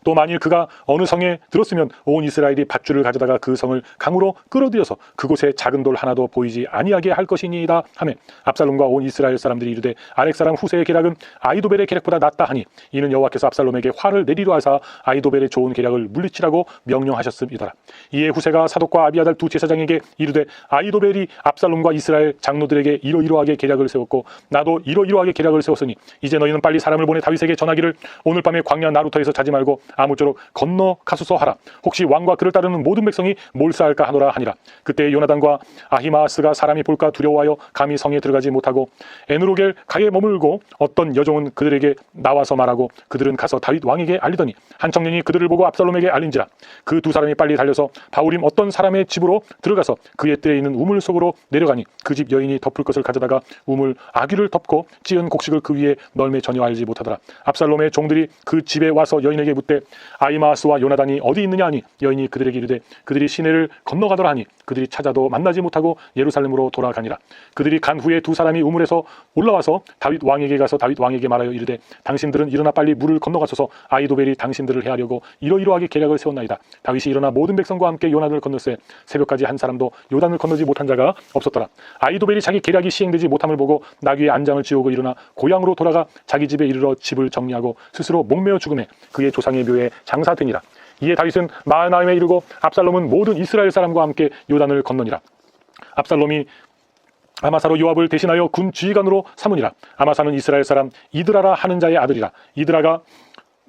또 만일 그가 어느 성에 들었으면 온 이스라엘이 밧줄을 가져다가 그 성을 강으로 끌어들여서 그곳에 작은 돌 하나도 보이지 아니하게 할 것이니이다 하매, 압살롬과 온 이스라엘 사람들이 이르되 아렉 사람 후세의 계략은 아히도벨의 계략보다 낫다 하니, 이는 여호와께서 압살롬에게 화를 내리려 하사 아히도벨의 좋은 계략을 물리치라고 명령하셨음이더라. 이에 후세가 사독과 아비아달 두 제사장에게 이르되 아히도벨이 압살롬과 이스라엘 장로들에게 이러이러하게 계략을 세웠고 나도 이러이러하게 계략을 세웠으니 이제 너희는 빨리 사람을 보내 다윗에게 전하기를 오늘 밤에 광야 나루터에서 자지 말고 아무쪼록 건너 가소서 하라. 혹시 왕과 그를 따르는 모든 백성이 몰사할까 하노라 하니라. 그때 요나단과 아히마아스가 사람이 볼까 두려워하여 감히 성에 들어가지 못하고 에누로겔 가에 머물고, 어떤 여종은 그들에게 나와서 말하고 그들은 가서 다윗 왕에게 알리더니 한 청년이 그들을 보고 압살롬에게 알린지라. 그 두 사람이 빨리 달려서 바후림 어떤 사람의 집으로 들어가서 그의 뜰에 있는 우물 속으로 내려가니 그 집 여인이 덮을 것을 가져다가 우물 아귀를 덮고 찌은 곡식을 그 위에 널매 전혀 알지 못하더라. 압살롬의 종들이 그 집에 와서 여인에게 묻되 아히마아스와 요나단이 어디 있느냐 하니, 여인이 그들에게 이르되 그들이 시내를 건너가더라 하니 그들이 찾아도 만나지 못하고 예루살렘으로 돌아가니라. 그들이 간 후에 두 사람이 우물에서 올라와서 다윗 왕에게 가서 다윗 왕에게 말하여 이르되 당신들은 일어나 빨리 물을 건너가소서. 아히도벨이 당신들을 해하려고 이러이러하게 계략을 세웠나이다. 다윗이 일어나 모든 백성과 함께 요단을 건너세 새벽까지 한 사람도 요단을 건너지 못한 자가 없었더라. 아히도벨이 자기 계략이 시행되지 못함을 보고 나귀의 안장을 지우고 일어나 고향으로 돌아가 자기 집에 이르러 집을 정리하고 스스로 목매어 죽음에 그의 조상의 묘에 장사되니라. 이에 다윗은 마하나임에 이르고 압살롬은 모든 이스라엘 사람과 함께 요단을 건너니라. 압살롬이 아마사로 요압을 대신하여 군 지휘관으로 삼으니라. 아마사는 이스라엘 사람 이드라라 하는 자의 아들이라. 이드라가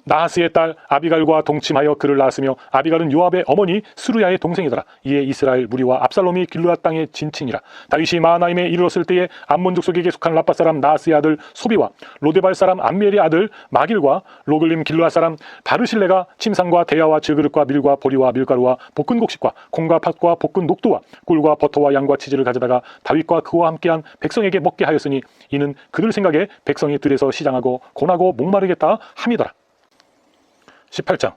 나하스의 딸 아비갈과 동침하여 그를 낳았으며 아비갈은 요압의 어머니 스루야의 동생이더라. 이에 이스라엘 무리와 압살롬이 길르앗 땅에 진친이라. 다윗이 마하나임에 이르렀을 때에 암몬 족속에게 속한 라빠 사람 나하스의 아들 소비와 로데발 사람 암멜의 아들 마길과 로글림 길르앗 사람 바르실레가 침상과 대야와 질그릇과 밀과 보리와 밀가루와 볶은 곡식과 콩과 팥과 볶은 녹두와 꿀과 버터와 양과 치즈를 가져다가 다윗과 그와 함께한 백성에게 먹게 하였으니 이는 그들 생각에 백성이 들에서 시장하고 고나고 목마르겠다 함이더라. 18장.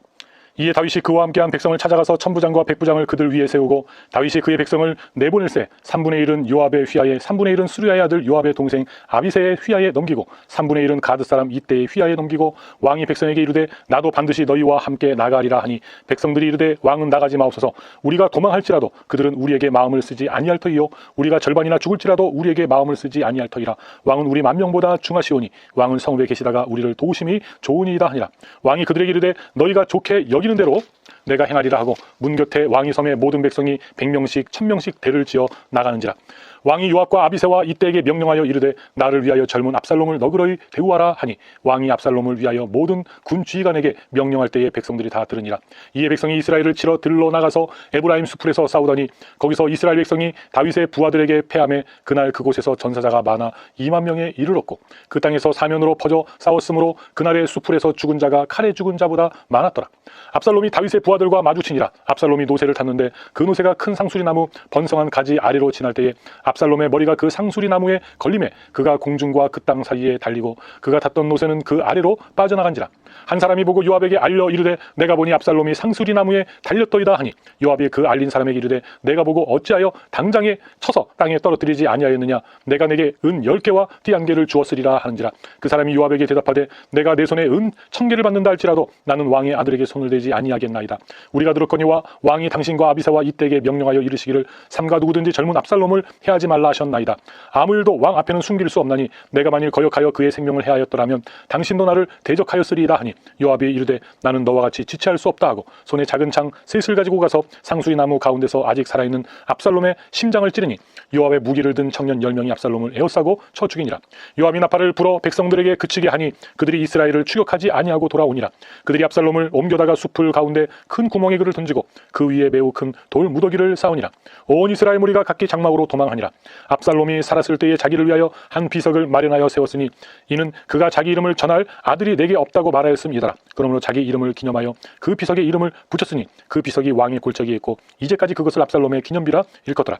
이에 다윗이 그와 함께한 백성을 찾아가서 천부장과 백부장을 그들 위에 세우고 다윗이 그의 백성을 내보낼세 3분의 1은 요압의 휘하에 3분의 1은 수르야의 아들 요압의 동생 아비새의 휘하에 넘기고 3분의 1은 가드 사람 이때의 휘하에 넘기고 왕이 백성에게 이르되 나도 반드시 너희와 함께 나가리라 하니 백성들이 이르되 왕은 나가지 마옵소서. 우리가 도망할지라도 그들은 우리에게 마음을 쓰지 아니할 터이요 우리가 절반이나 죽을지라도 우리에게 마음을 쓰지 아니할 터이라. 왕은 우리 만명보다 중하시오니 왕은 성읍에 계시다가 우리를 도우심이 좋으니이다 하니라. 왕이 그들에게 이르되 너희가 좋게 여기는 대로 내가 행하리라 하고 문 곁에 왕이 섬에 모든 백성이 100명씩 1000명씩 대를 지어 나가는지라. 왕이 요압과 아비새와 이때에게 명령하여 이르되 나를 위하여 젊은 압살롬을 너그러이 대우하라 하니 왕이 압살롬을 위하여 모든 군 지휘관에게 명령할 때에 백성들이 다 들으니라. 이에 백성이 이스라엘을 치러 들러 나가서 에브라임 수풀에서 싸우더니 거기서 이스라엘 백성이 다윗의 부하들에게 패하매 그날 그곳에서 전사자가 많아 2만 명에 이르렀고 그 땅에서 사면으로 퍼져 싸웠으므로 그날의 수풀에서 죽은 자가 칼에 죽은 자보다 많았더라. 압살롬이 다윗의 부하들과 마주치니라. 압살롬이 노새를 탔는데 그 노새가 큰 상수리나무 번성한 가지 아래로 지날 때에 압살롬의 머리가 그 상수리나무에 걸림에 그가 공중과 그 땅 사이에 달리고 그가 탔던 노새는 그 아래로 빠져나간지라. 한 사람이 보고 요압에게 알려 이르되 내가 보니 압살롬이 상수리나무에 달렸더이다 하니 요압이 그 알린 사람에게 이르되 내가 보고 어찌하여 당장에 쳐서 땅에 떨어뜨리지 아니하였느냐. 내가 내게 은 10개와 띠 1개를 주었으리라 하는지라. 그 사람이 요압에게 대답하되 내가 내 손에 은 1000개를 받는다 할지라도 나는 왕의 아들에게 손을 대지 아니하겠나이다. 우리가 들었거니와 왕이 당신과 아비새와 이때에게 명령하여 이르시기를 삼가 누구든지 젊은 압살롬을 해하지 말라 하셨나이다. 아무 일도 왕 앞에는 숨길 수 없나니 내가 만일 거역하여 그의 생명을 해하였더라면 당신도 나를 대적하였으리이다 하니 요압이 이르되 나는 너와 같이 지체할 수 없다 하고 손에 작은 창 셋을 가지고 가서 상수리 나무 가운데서 아직 살아있는 압살롬의 심장을 찌르니 요압의 무기를 든 청년 10명이 압살롬을 에워싸고 쳐 죽이니라. 요압이 나팔을 불어 백성들에게 그치게 하니 그들이 이스라엘을 추격하지 아니하고 돌아오니라. 그들이 압살롬을 옮겨다가 숲을 가운데 큰 구멍에 그를 던지고 그 위에 매우 큰 돌 무더기를 쌓으니라. 온 이스라엘 무리가 각기 장막으로 도망하니라. 압살롬이 살았을 때에 자기를 위하여 한 비석을 마련하여 세웠으니 이는 그가 자기 이름을 전할 아들이 내게 없다고 말하였음이더라. 그러므로 자기 이름을 기념하여 그 비석에 이름을 붙였으니 그 비석이 왕의 골짜기에 있고 이제까지 그것을 압살롬의 기념비라 일컫더라.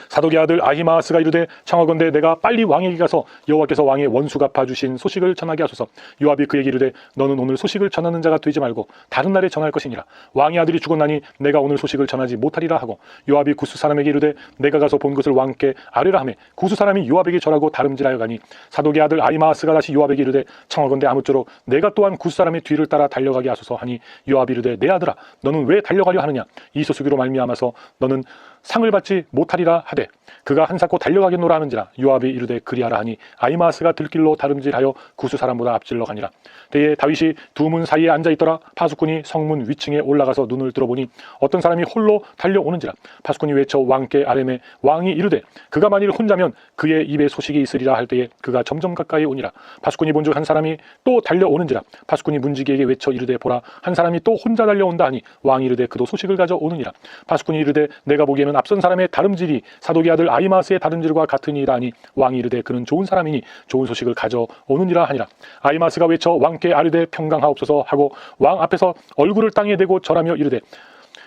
사독의 아들 아히마아스가 이르되 청하건대 내가 빨리 왕에게 가서 여호와께서 왕의 원수 갚아주신 소식을 전하게 하소서. 요압이 그에게 이르되 너는 오늘 소식을 전하는 자가 되지 말고 다른 날에 전할 것이니라. 왕의 아들이 죽었나니 내가 오늘 소식을 전하지 못하리라 하고 요압이 구스 사람에게 이르되 내가 가서 본 것을 왕께 아뢰라 하매 구스 사람이 요압에게 절하고 다름질하여 가니 사독의 아들 아히마아스가 다시 요압에게 이르되 청하건대 아무쪼록 내가 또한 구스 사람의 뒤를 따라 달려가게 하소서 하니 요압이 이르되 내 아들아 너는 왜 달려가려 하느냐. 이 소수기로 말미암아서 너는 상을 받지 못하리라 하되 그가 한사코 달려가겠노라 하는지라. 요압이 이르되 그리하라 하니 아히마아스가 들길로 다름질하여 구스 사람보다 앞질러 가니라. 때에 다윗이 두 문 사이에 앉아있더라. 파수꾼이 성문 위층에 올라가서 눈을 들어보니 어떤 사람이 홀로 달려오는지라. 파수꾼이 외쳐 왕께 아뢰매 왕이 이르되 그가 만일 혼자면 그의 입에 소식이 있으리라 할 때에 그가 점점 가까이 오니라. 파수꾼이 본즉 한 사람이 또 달려오는지라. 파수꾼이 문지기에게 외쳐 이르되 보라 한 사람이 또 혼자 달려온다 하니 왕이 이르되 그도 소식을 가져오느니라. 파수꾼이 이르되 내가 보기에는 앞선 사람의 다름질이 사독의 아들 아히마아스의 다름질과 같으니라 하니 왕이 이르되 그는 좋은 사람이니 좋은 소식을 가져오느니라 하니라. 아히마아스가 외쳐 왕께 아뢰되 평강하옵소서 하고 왕 앞에서 얼굴을 땅에 대고 절하며 이르되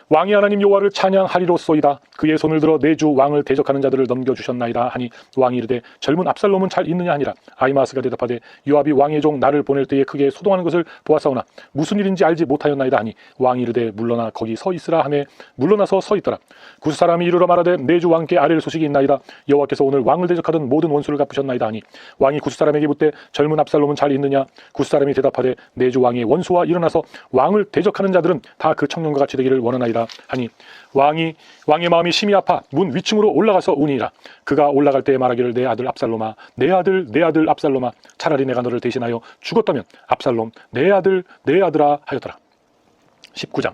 왕이 하나님 여호와를 찬양하리로소이다. 그의 손을 들어 내 주 왕을 대적하는 자들을 넘겨주셨나이다 하니 왕이 이르되 젊은 압살롬은 잘 있느냐 하니라. 아히마아스가 대답하되 요압이 왕의 종 나를 보낼 때에 크게 소동하는 것을 보았사오나 무슨 일인지 알지 못하였나이다 하니 왕이 이르되 물러나 거기 서 있으라 하매 물러나서 서 있더라. 구스 사람이 이르러 말하되 내 주 왕께 아뢰를 소식이 있나이다. 여호와께서 오늘 왕을 대적하던 모든 원수를 갚으셨나이다 하니 왕이 구스 사람에게 묻되 젊은 압살롬은 잘 있느냐. 구스 사람이 대답하되 내 주 왕의 원수와 일어나서 왕을 대적하는 자들은 다 그 청년과 같이 되기를 원하나이다 하니 왕의 마음이 심히 아파 문 위층으로 올라가서 우니라. 그가 올라갈 때에 말하기를 내 아들 압살롬아 내 아들 압살롬아 차라리 내가 너를 대신하여 죽었다면 압살롬 내 아들아 하였더라. 19장.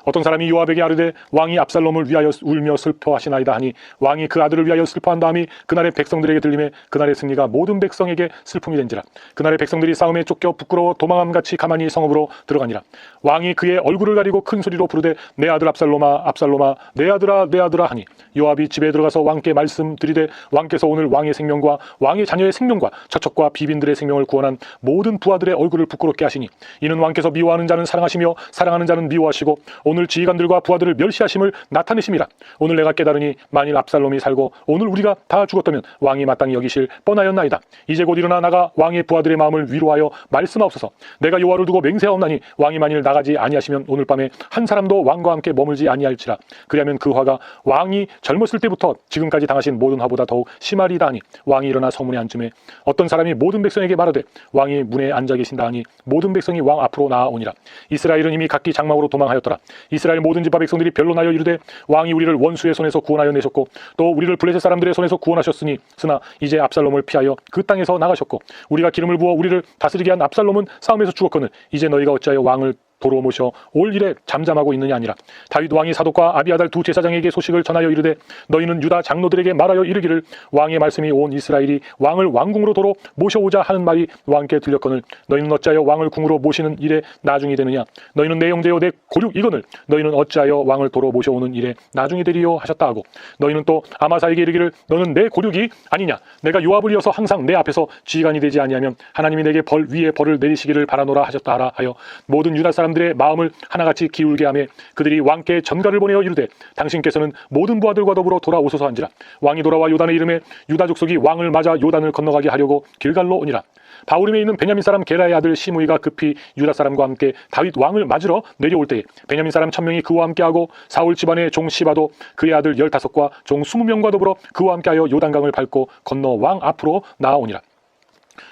어떤 사람이 요압에게 아뢰되 왕이 압살롬을 위하여 울며 슬퍼하시나이다 하니 왕이 그 아들을 위하여 슬퍼한 다음이 그날의 백성들에게 들림에 그날의 승리가 모든 백성에게 슬픔이 된지라. 그날의 백성들이 싸움에 쫓겨 부끄러워 도망함같이 가만히 성읍으로 들어가니라. 왕이 그의 얼굴을 가리고 큰 소리로 부르되 내 아들 압살롬아 압살롬아 내 아들아 내 아들아 하니 요압이 집에 들어가서 왕께 말씀드리되 왕께서 오늘 왕의 생명과 왕의 자녀의 생명과 처척과 비빈들의 생명을 구원한 모든 부하들의 얼굴을 부끄럽게 하시니 이는 왕께서 미워하는 자는 사랑하시며 사랑하는 자는 미워하시고 오늘 지휘관들과 부하들을 멸시하심을 나타내심이라. 오늘 내가 깨달으니 만일 압살롬이 살고 오늘 우리가 다 죽었다면 왕이 마땅히 여기실 뻔하였나이다. 이제 곧 일어나 나가 왕의 부하들의 마음을 위로하여 말씀하옵소서. 내가 여호와를 두고 맹세하옵나니 왕이 만일 나가지 아니하시면 오늘 밤에 한 사람도 왕과 함께 머물지 아니할지라. 그리하면 그 화가 왕이 젊었을 때부터 지금까지 당하신 모든 화보다 더욱 심하리다 하니 왕이 일어나 서문에 앉음에 어떤 사람이 모든 백성에게 말하되 왕이 문에 앉아 계신다 하니 모든 백성이 왕 앞으로 나아오니라. 이스라엘은 이미 각기 장막으로 도망하였더라. 이스라엘 모든 집파 백성들이 변론하여 이르되 왕이 우리를 원수의 손에서 구원하여 내셨고 또 우리를 블레셋 사람들의 손에서 구원하셨으니 쓰나 이제 압살롬을 피하여 그 땅에서 나가셨고 우리가 기름을 부어 우리를 다스리게 한 압살롬은 싸움에서 죽었거늘 이제 너희가 어찌하여 왕을 도로 모셔 올 일에 잠잠하고 있느냐 아니라. 다윗 왕이 사독과 아비아달 두 제사장에게 소식을 전하여 이르되 너희는 유다 장로들에게 말하여 이르기를 왕의 말씀이 온 이스라엘이 왕을 왕궁으로 도로 모셔오자 하는 말이 왕께 들렸거늘 너희는 어찌하여 왕을 궁으로 모시는 일에 나중이 되느냐. 너희는 내 형제여 내 고륙이거늘 너희는 어찌하여 왕을 도로 모셔오는 일에 나중이 되리요 하셨다 하고 너희는 또 아마사에게 이르기를 너는 내 고륙이 아니냐. 내가 요압을 이어서 항상 내 앞에서 지휘관이 되지 아니하면 하나님이 내게 벌 위에 벌을 내리시기를 바라노라 하셨다 하라 하여 모든 유다 사람들의 마음을 하나같이 기울게 하며 그들이 왕께 전가를 보내어 이르되 당신께서는 모든 부하들과 더불어 돌아오소서 한지라. 왕이 돌아와 요단의 이름에 유다 족속이 왕을 맞아 요단을 건너가게 하려고 길갈로 오니라. 바후림에 있는 베냐민 사람 게라의 아들 시므이가 급히 유다 사람과 함께 다윗 왕을 맞으러 내려올 때에 베냐민 사람 1000명이 그와 함께하고 사울 집안의 종 시바도 그의 아들 15과 종 20명과 더불어 그와 함께하여 요단강을 밟고 건너 왕 앞으로 나아오니라.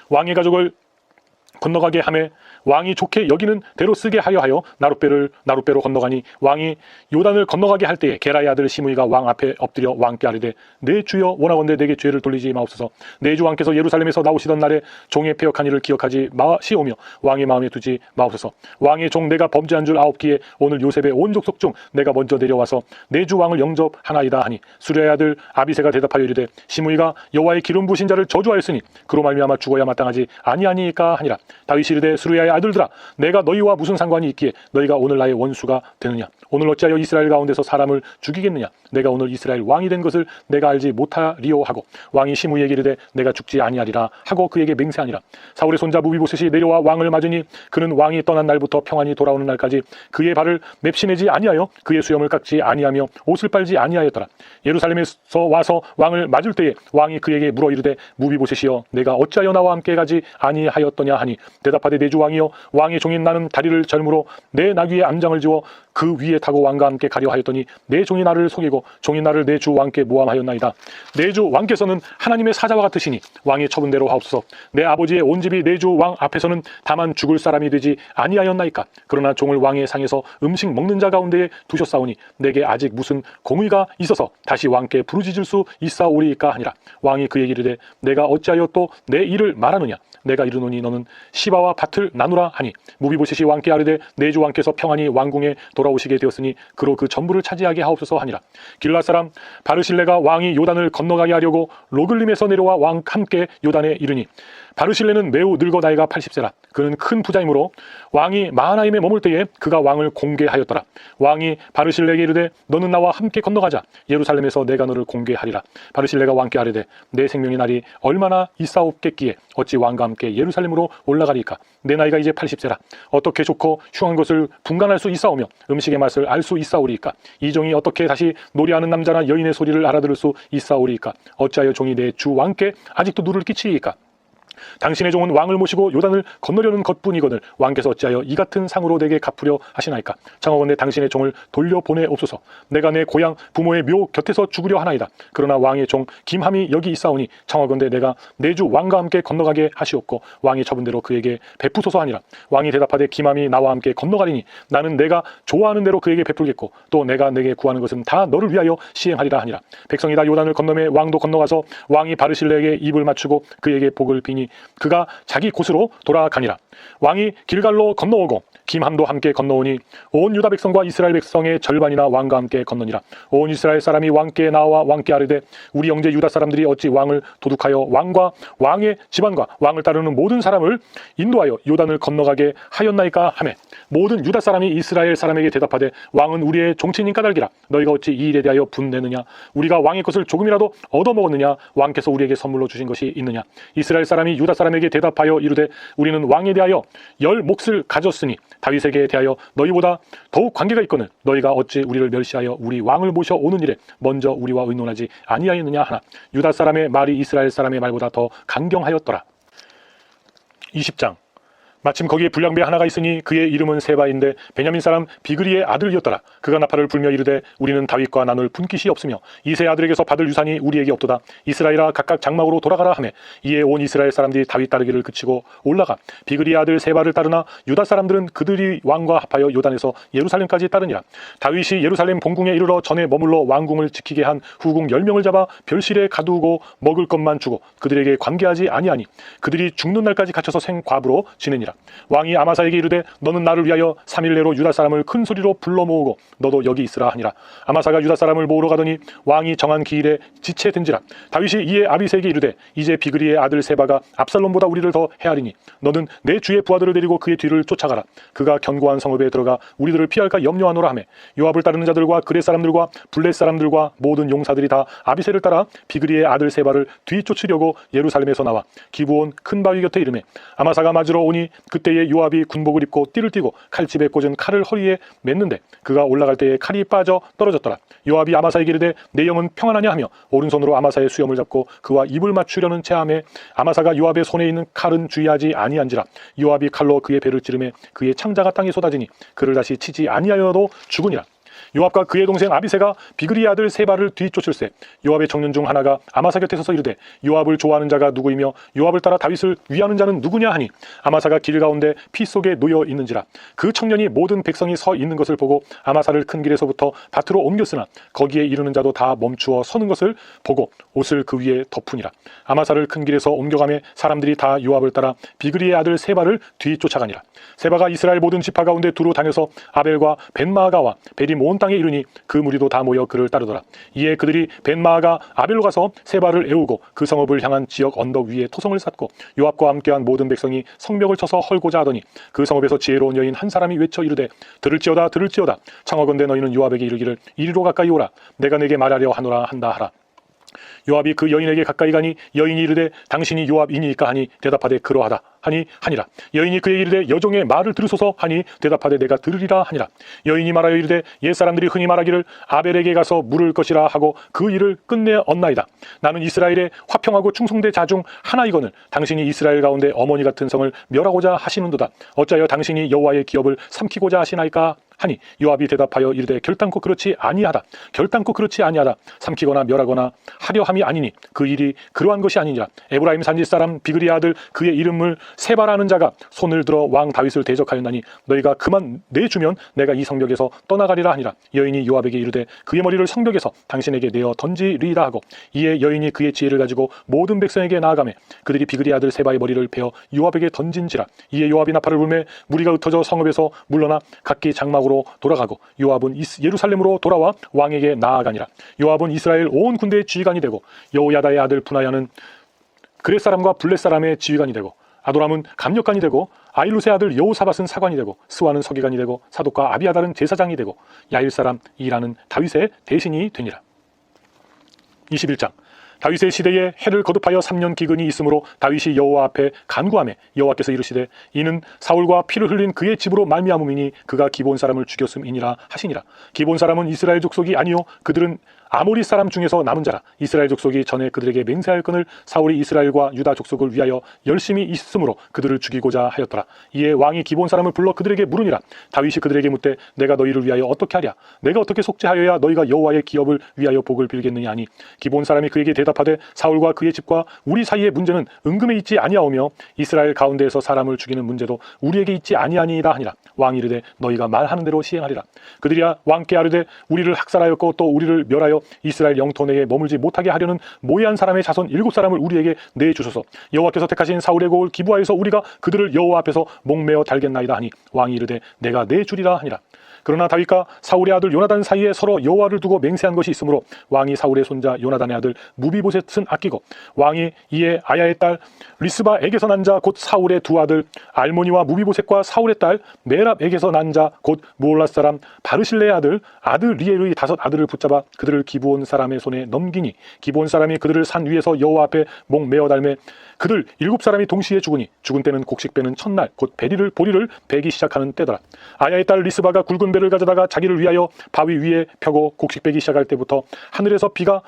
왕의 가족을 건너가게 하매 왕이 좋게 여기는 대로 쓰게 하여 나룻배로 건너가니 왕이 요단을 건너가게 할 때에 게라의 아들 시므이가 왕 앞에 엎드려 왕께 아뢰되 내 주여 원하건대 내게 죄를 돌리지 마옵소서. 내 주 왕께서 예루살렘에서 나오시던 날에 종의 패역한 일을 기억하지 마시오며 왕의 마음에 두지 마옵소서. 왕의 종 내가 범죄한 줄 아옵기에 오늘 요셉의 온 족속 중 내가 먼저 내려와서 내 주 왕을 영접하나이다 하니 수레의 아들 아비새가 대답하여 이르되 시므이가 여호와의 기름 부신 자를 저주하였으니 그로 말미암아 죽어야 마땅하지 아니하니까 하니라. 다윗이 이르되 수르야의 아들들아 내가 너희와 무슨 상관이 있기에 너희가 오늘 나의 원수가 되느냐. 오늘 어찌하여 이스라엘 가운데서 사람을 죽이겠느냐. 내가 오늘 이스라엘 왕이 된 것을 내가 알지 못하리오 하고 왕이 시므이에게 이르되 내가 죽지 아니하리라 하고 그에게 맹세하니라. 사울의 손자 무비보셋이 내려와 왕을 맞으니 그는 왕이 떠난 날부터 평안히 돌아오는 날까지 그의 발을 맵시내지 아니하여 그의 수염을 깎지 아니하며 옷을 빨지 아니하였더라. 예루살렘에서 와서 왕을 맞을 때에 왕이 그에게 물어 이르되 무비보셋이여 내가 어찌하여 나와 함께 가지 아니하였더냐 하니 대답하되 내 주 왕이여 왕의 종인 나는 다리를 절무로 내 나귀의 암장을 지워 그 위에 타고 왕과 함께 가려 하였더니 내 종이 나를 속이고 종이 나를 내 주 왕께 모함하였나이다. 내 주 왕께서는 하나님의 사자와 같으시니 왕의 처분대로 하옵소서. 내 아버지의 온 집이 내 주 왕 앞에서는 다만 죽을 사람이 되지 아니하였나이까. 그러나 종을 왕의 상에서 음식 먹는 자 가운데에 두셨사오니 내게 아직 무슨 공의가 있어서 다시 왕께 부르짖을 수 있사오리이까 하니라. 왕이 그에게 이르되 내가 어찌하여 또 내 일을 말하느냐. 내가 이르노니 너는 시바와 밭을 나누라 하니 무비보셋이 왕께 아뢰되 내 주 왕께서 평안히 왕궁에 돌아오시게 되었으니 그로 그 전부를 차지하게 하옵소서 하니라. 길앗 사람 바르실레가 왕이 요단을 건너가게 하려고 로글림에서 내려와 왕 함께 요단에 이르니 바르실레는 매우 늙어 나이가 80세라. 그는 큰 부자이므로 왕이 마하나임에 머물 때에 그가 왕을 공개하였더라. 왕이 바르실레에게 이르되 너는 나와 함께 건너가자. 예루살렘에서 내가 너를 공개하리라. 바르실레가 왕께 아뢰되 내 생명의 날이 얼마나 있사옵겠기에 어찌 왕과 함께 예루살렘으로 올라가리까. 내 나이가 이제 80세라. 어떻게 좋고 흉한 것을 분간할 수 있사오며 음식의 맛을 알 수 있사오리이까. 이 종이 어떻게 다시 노래하는 남자나 여인의 소리를 알아들을 수 있사오리이까. 어찌하여 종이 내 주 왕께 아직도 누를 끼치리이까. 당신의 종은 왕을 모시고 요단을 건너려는 것뿐이거늘 왕께서 어찌하여 이 같은 상으로 내게 갚으려 하시나이까. 청하건대 당신의 종을 돌려보내옵소서. 내가 내 고향 부모의 묘 곁에서 죽으려 하나이다. 그러나 왕의 종 김함이 여기 있사오니 청하건대 내가 내 주 왕과 함께 건너가게 하시옵고 왕의 처분대로 그에게 베푸소서 하니라. 왕이 대답하되 김함이 나와 함께 건너가리니 나는 내가 좋아하는 대로 그에게 베풀겠고 또 내가 내게 구하는 것은 다 너를 위하여 시행하리라 하니라. 백성이 다 요단을 건너매 왕도 건너가서 왕이 바르실레에게 입을 맞추고 그에게 복을 비니 그가 자기 곳으로 돌아가니라. 왕이 길갈로 건너오고 김함도 함께 건너오니 온 유다 백성과 이스라엘 백성의 절반이나 왕과 함께 건너니라. 온 이스라엘 사람이 왕께 나와 왕께 아뢰되 우리 형제 유다 사람들이 어찌 왕을 도둑하여 왕과 왕의 집안과 왕을 따르는 모든 사람을 인도하여 요단을 건너가게 하였나이까 하매 모든 유다 사람이 이스라엘 사람에게 대답하되 왕은 우리의 종친인 까닭이라. 너희가 어찌 이 일에 대하여 분내느냐? 우리가 왕의 것을 조금이라도 얻어먹었느냐? 왕께서 우리에게 선물로 주신 것이 있느냐? 이스라엘 사람이 유다 사람에게 대답하여 이르되 우리는 왕에 대하여 10몫을 가졌으니 다윗에게 대하여 너희보다 더욱 관계가 있거늘 너희가 어찌 우리를 멸시하여 우리 왕을 모셔 오는 일에 먼저 우리와 의논하지 아니하였느냐 하나 유다 사람의 말이 이스라엘 사람의 말보다 더 강경하였더라. 20장. 마침 거기에 불량배 하나가 있으니 그의 이름은 세바인데 베냐민 사람 비그리의 아들이었더라. 그가 나팔을 불며 이르되 우리는 다윗과 나눌 분깃이 없으며 이 세 아들에게서 받을 유산이 우리에게 없도다. 이스라엘아 각각 장막으로 돌아가라 하매 이에 온 이스라엘 사람들이 다윗 따르기를 그치고 올라가 비그리의 아들 세바를 따르나 유다 사람들은 그들이 왕과 합하여 요단에서 예루살렘까지 따르니라. 다윗이 예루살렘 본궁에 이르러 전에 머물러 왕궁을 지키게 한 후궁 10명을 잡아 별실에 가두고 먹을 것만 주고 그들에게 관계하지 아니하니 그들이 죽는 날까지 갇혀서 생과부로 지내니라. 왕이 아마사에게 이르되 너는 나를 위하여 3일 내로 유다 사람을 큰 소리로 불러 모으고 너도 여기 있으라 하니라. 아마사가 유다 사람을 모으러 가더니 왕이 정한 기일에 지체된지라. 다윗이 이에 아비새에게 이르되 이제 비그리의 아들 세바가 압살롬보다 우리를 더 헤아리니 너는 내 주의 부하들을 데리고 그의 뒤를 쫓아가라. 그가 견고한 성읍에 들어가 우리들을 피할까 염려하노라 하매 요압을 따르는 자들과 그렛 사람들과 블렛 사람들과 모든 용사들이 다 아비새를 따라 비그리의 아들 세바를 뒤쫓으려고 예루살렘에서 나와 기브온 큰 바위 곁에 이르매 아마사가 맞으러 오니 그때에 요압이 군복을 입고 띠를 띠고 칼집에 꽂은 칼을 허리에 맸는데 그가 올라갈 때에 칼이 빠져 떨어졌더라. 요압이 아마사에게 이르되 내 영은 평안하냐 하며 오른손으로 아마사의 수염을 잡고 그와 입을 맞추려는 체함에 아마사가 요압의 손에 있는 칼은 주의하지 아니한지라. 요압이 칼로 그의 배를 찌르매 그의 창자가 땅에 쏟아지니 그를 다시 치지 아니하여도 죽으니라. 요압과 그의 동생 아비새가 비그리의 아들 세바를 뒤쫓을세 요압의 청년 중 하나가 아마사 곁에 서서 이르되 요압을 좋아하는 자가 누구이며 요압을 따라 다윗을 위하는 자는 누구냐 하니 아마사가 길 가운데 피 속에 놓여 있는지라. 그 청년이 모든 백성이 서 있는 것을 보고 아마사를 큰 길에서부터 밭으로 옮겼으나 거기에 이르는 자도 다 멈추어 서는 것을 보고 옷을 그 위에 덮으니라. 아마사를 큰 길에서 옮겨가매 사람들이 다 요압을 따라 비그리의 아들 세바를 뒤쫓아가니라. 세바가 이스라엘 모든 지파 가운데 두루 다녀서 아벨과 벤마아가와 벨이 온 땅에 이르니 그 무리도 다 모여 그를 따르더라. 이에 그들이 벤마아가 아벨로 가서 세바를 애우고 그 성읍을 향한 지역 언덕 위에 토성을 쌓고 요압과 함께한 모든 백성이 성벽을 쳐서 헐고자 하더니 그 성읍에서 지혜로운 여인 한 사람이 외쳐 이르되 들을지어다 들을지어다 청하건대 너희는 요압에게 이르기를 이리로 가까이 오라 내가 내게 말하려 하노라 한다 하라. 요압이 그 여인에게 가까이 가니 여인이 이르되 당신이 요압이니까 하니 대답하되 그러하다 하니 하니라. 여인이 그에게 이르되 여종의 말을 들으소서 하니 대답하되 내가 들으리라 하니라. 여인이 말하여 이르되 옛사람들이 흔히 말하기를 아벨에게 가서 물을 것이라 하고 그 일을 끝내 얻나이다. 나는 이스라엘의 화평하고 충성대 자 중 하나이거늘 당신이 이스라엘 가운데 어머니 같은 성을 멸하고자 하시는도다. 어찌하여 당신이 여호와의 기업을 삼키고자 하시나이까 하니 요압이 대답하여 이르되 결단코 그렇지 아니하다. 결단코 그렇지 아니하다. 삼키거나 멸하거나 하려 함이 아니니 그 일이 그러한 것이 아니니라. 에브라임 산지 사람 비그리의 아들 그의 이름을 세바라는 자가 손을 들어 왕 다윗을 대적하였나니 너희가 그만 내주면 내가 이 성벽에서 떠나가리라 하니라. 여인이 요압에게 이르되 그의 머리를 성벽에서 당신에게 내어 던지리라 하고 이에 여인이 그의 지혜를 가지고 모든 백성에게 나아가매 그들이 비그리의 아들 세바의 머리를 베어 요압에게 던진지라. 이에 요압이 나팔을 불매 무리가 흩어져 성읍에서 물러나 각기 장막으로 돌아가고 요압은 예루살렘으로 돌아와 왕에게 나아가니라. 요압은 이스라엘 온 군대의 지휘관이 되고 여호야다의 아들 분하야는 그렛 사람과 블렛 사람의 지휘관이 되고 아도람은 감력관이 되고 아일룻의 아들 여호사밧은 사관이 되고 스와는 서기관이 되고 사독과 아비아달은 제사장이 되고 야일 사람 이라는 다윗의 대신이 되니라. 21장. 다윗의 시대에 해를 거듭하여 3년 기근이 있으므로 다윗이 여호와 앞에 간구하매 여호와께서 이르시되 이는 사울과 피를 흘린 그의 집으로 말미암음이니 그가 기본 사람을 죽였음이니라 하시니라. 기본 사람은 이스라엘 족속이 아니요 그들은 아모리 사람 중에서 남은 자라. 이스라엘 족속이 전에 그들에게 맹세하였거늘 사울이 이스라엘과 유다 족속을 위하여 열심히 있으므로 그들을 죽이고자 하였더라. 이에 왕이 기본 사람을 불러 그들에게 물으니라. 다윗이 그들에게 묻되 내가 너희를 위하여 어떻게 하랴? 내가 어떻게 속죄하여야 너희가 여호와의 기업을 위하여 복을 빌겠느냐 하니 기본 사람이 그에게 대답하되 사울과 그의 집과 우리 사이의 문제는 은금에 있지 아니하오며 이스라엘 가운데에서 사람을 죽이는 문제도 우리에게 있지 아니하니이다 하니라. 왕이 이르되 너희가 말하는 대로 시행하리라. 그들이야 왕께 아뢰되 우리를 학살하였고 또 우리를 멸하여 이스라엘 영토 내에 머물지 못하게 하려는 모해한 사람의 자손 7사람을 우리에게 내주소서. 여호와께서 택하신 사울의 고을 기브아에서 우리가 그들을 여호와 앞에서 목매어 달겠나이다 하니 왕이 이르되 내가 내주리라 하니라. 그러나 다윗과 사울의 아들 요나단 사이에 서로 여호와를 두고 맹세한 것이 있으므로 왕이 사울의 손자 요나단의 아들 무비보셋은 아끼고 왕이 이에 아야의 딸 리스바에게서 난 자 곧 사울의 두 아들 알모니와 무비보셋과 사울의 딸 메랍에게서 난 자 곧 무올라 사람 바르실레의 아들 리엘의 5 아들을 붙잡아 그들을 기브온 사람의 손에 넘기니 기브온 사람이 그들을 산 위에서 여호와 앞에 목 메어 달매 그들 7사람이 동시에 죽으니 죽은 때는 곡식 베는 첫날 곧 보리를 베기 시작하는 때더라. 아야의 딸 리스바가 굵은 배를 가져다가 자기를 위하여 바위 위에 펴고 곡식 베기 시작할 때부터 하늘에서 비가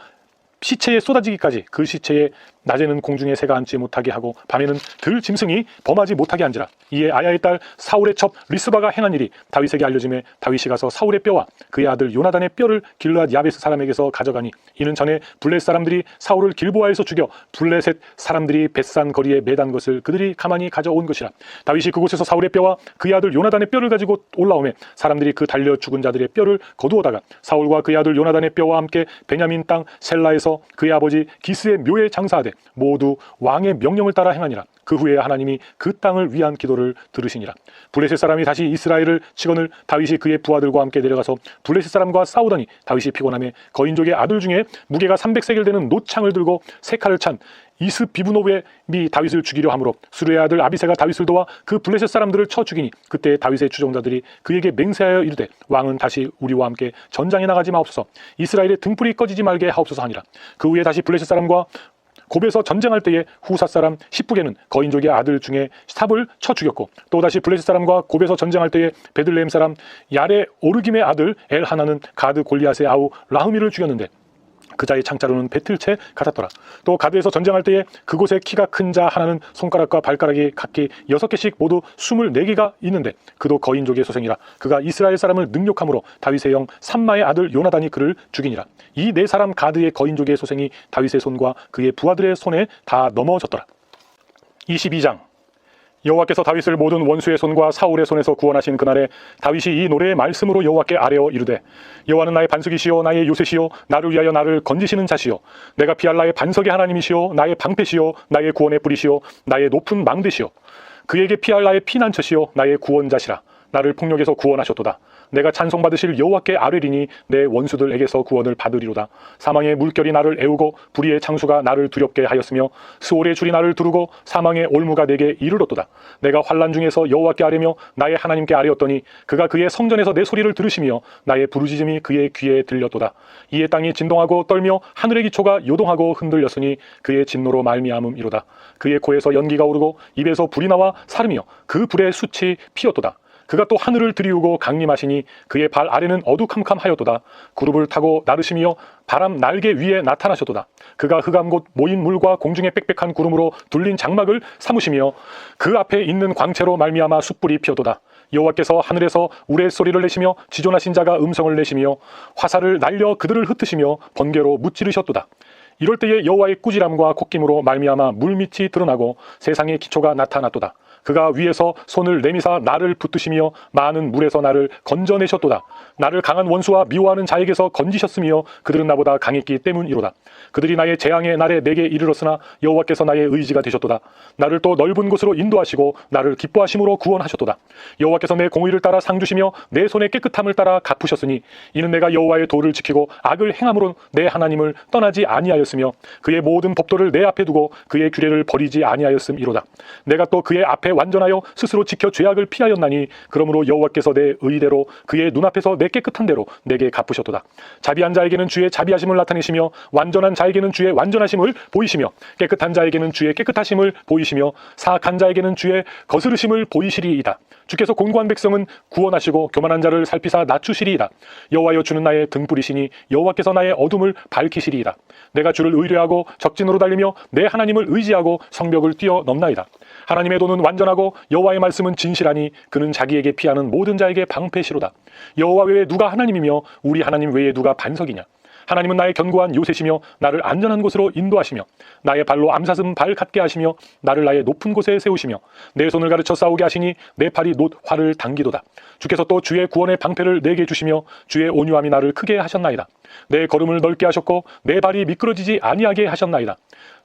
시체에 쏟아지기까지 그 시체에 낮에는 공중에 새가 앉지 못하게 하고 밤에는 들 짐승이 범하지 못하게 한지라. 이에 아야의 딸 사울의 첩 리스바가 행한 일이 다윗에게 알려짐에 다윗이 가서 사울의 뼈와 그의 아들 요나단의 뼈를 길르앗 야베스 사람에게서 가져가니 이는 전에 블레셋 사람들이 사울을 길보아에서 죽여 블레셋 사람들이 벳산 거리에 매단 것을 그들이 가만히 가져온 것이라. 다윗이 그곳에서 사울의 뼈와 그의 아들 요나단의 뼈를 가지고 올라오매 사람들이 그 달려 죽은 자들의 뼈를 거두어다가 사울과 그의 아들 요나단의 뼈와 함께 베냐민 땅 셀라에서 그의 아버지 기스의 묘에 장사하되 모두 왕의 명령을 따라 행하니라. 그 후에 하나님이 그 땅을 위한 기도를 들으시니라. 블레셋 사람이 다시 이스라엘을 치거늘 다윗이 그의 부하들과 함께 내려가서 블레셋 사람과 싸우더니 다윗이 피곤함에 거인족의 아들 중에 무게가 300세겔 되는 노창을 들고 세 칼을 찬 이스비브노베미 다윗을 죽이려 하므로 수르의 아들 아비새가 다윗을 도와 그 블레셋 사람들을 쳐 죽이니 그때 다윗의 추종자들이 그에게 맹세하여 이르되 왕은 다시 우리와 함께 전장에 나가지 마옵소서. 이스라엘의 등불이 꺼지지 말게 하옵소서 하니라. 그 후에 다시 블레셋 사람과 곱에서 전쟁할 때에 후사 사람 십부게는 거인족의 아들 중에 삽을 쳐 죽였고 또다시 블레셋 사람과 곱에서 전쟁할 때에 베들레헴 사람 야레 오르김의 아들 엘하나는 가드 골리앗의 아우 라흐미를 죽였는데 그 자의 창자로는 배틀채 같았더라. 또 가드에서 전쟁할 때에 그곳에 키가 큰 자 하나는 손가락과 발가락이 각기 6개씩 모두 24개가 있는데 그도 거인족의 소생이라. 그가 이스라엘 사람을 능욕함으로 다윗의 영 삼마의 아들 요나단이 그를 죽이니라. 이 4사람 가드의 거인족의 소생이 다윗의 손과 그의 부하들의 손에 다 넘어졌더라. 22장. 여호와께서 다윗을 모든 원수의 손과 사울의 손에서 구원하신 그날에 다윗이 이 노래의 말씀으로 여호와께 아뢰어 이르되 여호와는 나의 반석이시요 나의 요새시요 나를 위하여 나를 건지시는 자시요 내가 피할 나의 반석의 하나님이시요 나의 방패시요 나의 구원의 뿌리시요 나의 높은 망대시요 그에게 피할 나의 피난처시요 나의 구원자시라. 나를 폭력에서 구원하셨도다. 내가 찬송받으실 여호와께 아뢰리니 내 원수들에게서 구원을 받으리로다. 사망의 물결이 나를 애우고 불의의 창수가 나를 두렵게 하였으며 스올의 줄이 나를 두르고 사망의 올무가 내게 이르렀도다. 내가 환난 중에서 여호와께 아뢰며 나의 하나님께 아뢰었더니 그가 그의 성전에서 내 소리를 들으시며 나의 부르짖음이 그의 귀에 들렸도다. 이에 땅이 진동하고 떨며 하늘의 기초가 요동하고 흔들렸으니 그의 진노로 말미암음이로다. 그의 코에서 연기가 오르고 입에서 불이 나와 사르며 그 불의 숯이 피었도다. 그가 또 하늘을 들이우고 강림하시니 그의 발 아래는 어두캄캄하였도다. 구름을 타고 나르시며 바람 날개 위에 나타나셨도다. 그가 흑암 곧 모인 물과 공중의 빽빽한 구름으로 둘린 장막을 삼으시며 그 앞에 있는 광채로 말미암아 숯불이 피었도다. 여호와께서 하늘에서 우레소리를 내시며 지존하신 자가 음성을 내시며 화살을 날려 그들을 흩으시며 번개로 무찌르셨도다. 이럴 때에 여호와의 꾸지람과 콧김으로 말미암아 물밑이 드러나고 세상의 기초가 나타났도다. 그가 위에서 손을 내미사 나를 붙드시며 많은 물에서 나를 건져내셨도다. 나를 강한 원수와 미워하는 자에게서 건지셨으며 그들은 나보다 강했기 때문이로다. 그들이 나의 재앙의 날에 내게 이르렀으나 여호와께서 나의 의지가 되셨도다. 나를 또 넓은 곳으로 인도하시고 나를 기뻐하심으로 구원하셨도다. 여호와께서 내 공의를 따라 상 주시며 내 손의 깨끗함을 따라 갚으셨으니 이는 내가 여호와의 도를 지키고 악을 행함으로 내 하나님을 떠나지 아니하였으며 그의 모든 법도를 내 앞에 두고 그의 규례를 버리지 아니하였음이로다. 내가 또 그의 앞에 완전하여 스스로 지켜 죄악을 피하였나니 그러므로 여호와께서 내 의대로 그의 눈앞에서 내 깨끗한 대로 내게 갚으셨도다. 자비한 자에게는 주의 자비하심을 나타내시며 완전한 자에게는 주의 완전하심을 보이시며 깨끗한 자에게는 주의 깨끗하심을 보이시며 사악한 자에게는 주의 거스르심을 보이시리이다. 주께서 곤고한 백성은 구원하시고 교만한 자를 살피사 낮추시리이다. 여호와여 주는 나의 등불이시니 여호와께서 나의 어둠을 밝히시리이다. 내가 주를 의뢰하고 적진으로 달리며 내 하나님을 의지하고 성벽을 뛰어넘나이다. 하나님의 도는 완전하고 여호와의 말씀은 진실하니 그는 자기에게 피하는 모든 자에게 방패시로다. 여호와 외에 누가 하나님이며 우리 하나님 외에 누가 반석이냐. 하나님은 나의 견고한 요새시며 나를 안전한 곳으로 인도하시며 나의 발로 암사슴 발 같게 하시며 나를 나의 높은 곳에 세우시며 내 손을 가르쳐 싸우게 하시니 내 팔이 놋 활을 당기도다. 주께서 또 주의 구원의 방패를 내게 주시며 주의 온유함이 나를 크게 하셨나이다. 내 걸음을 넓게 하셨고 내 발이 미끄러지지 아니하게 하셨나이다.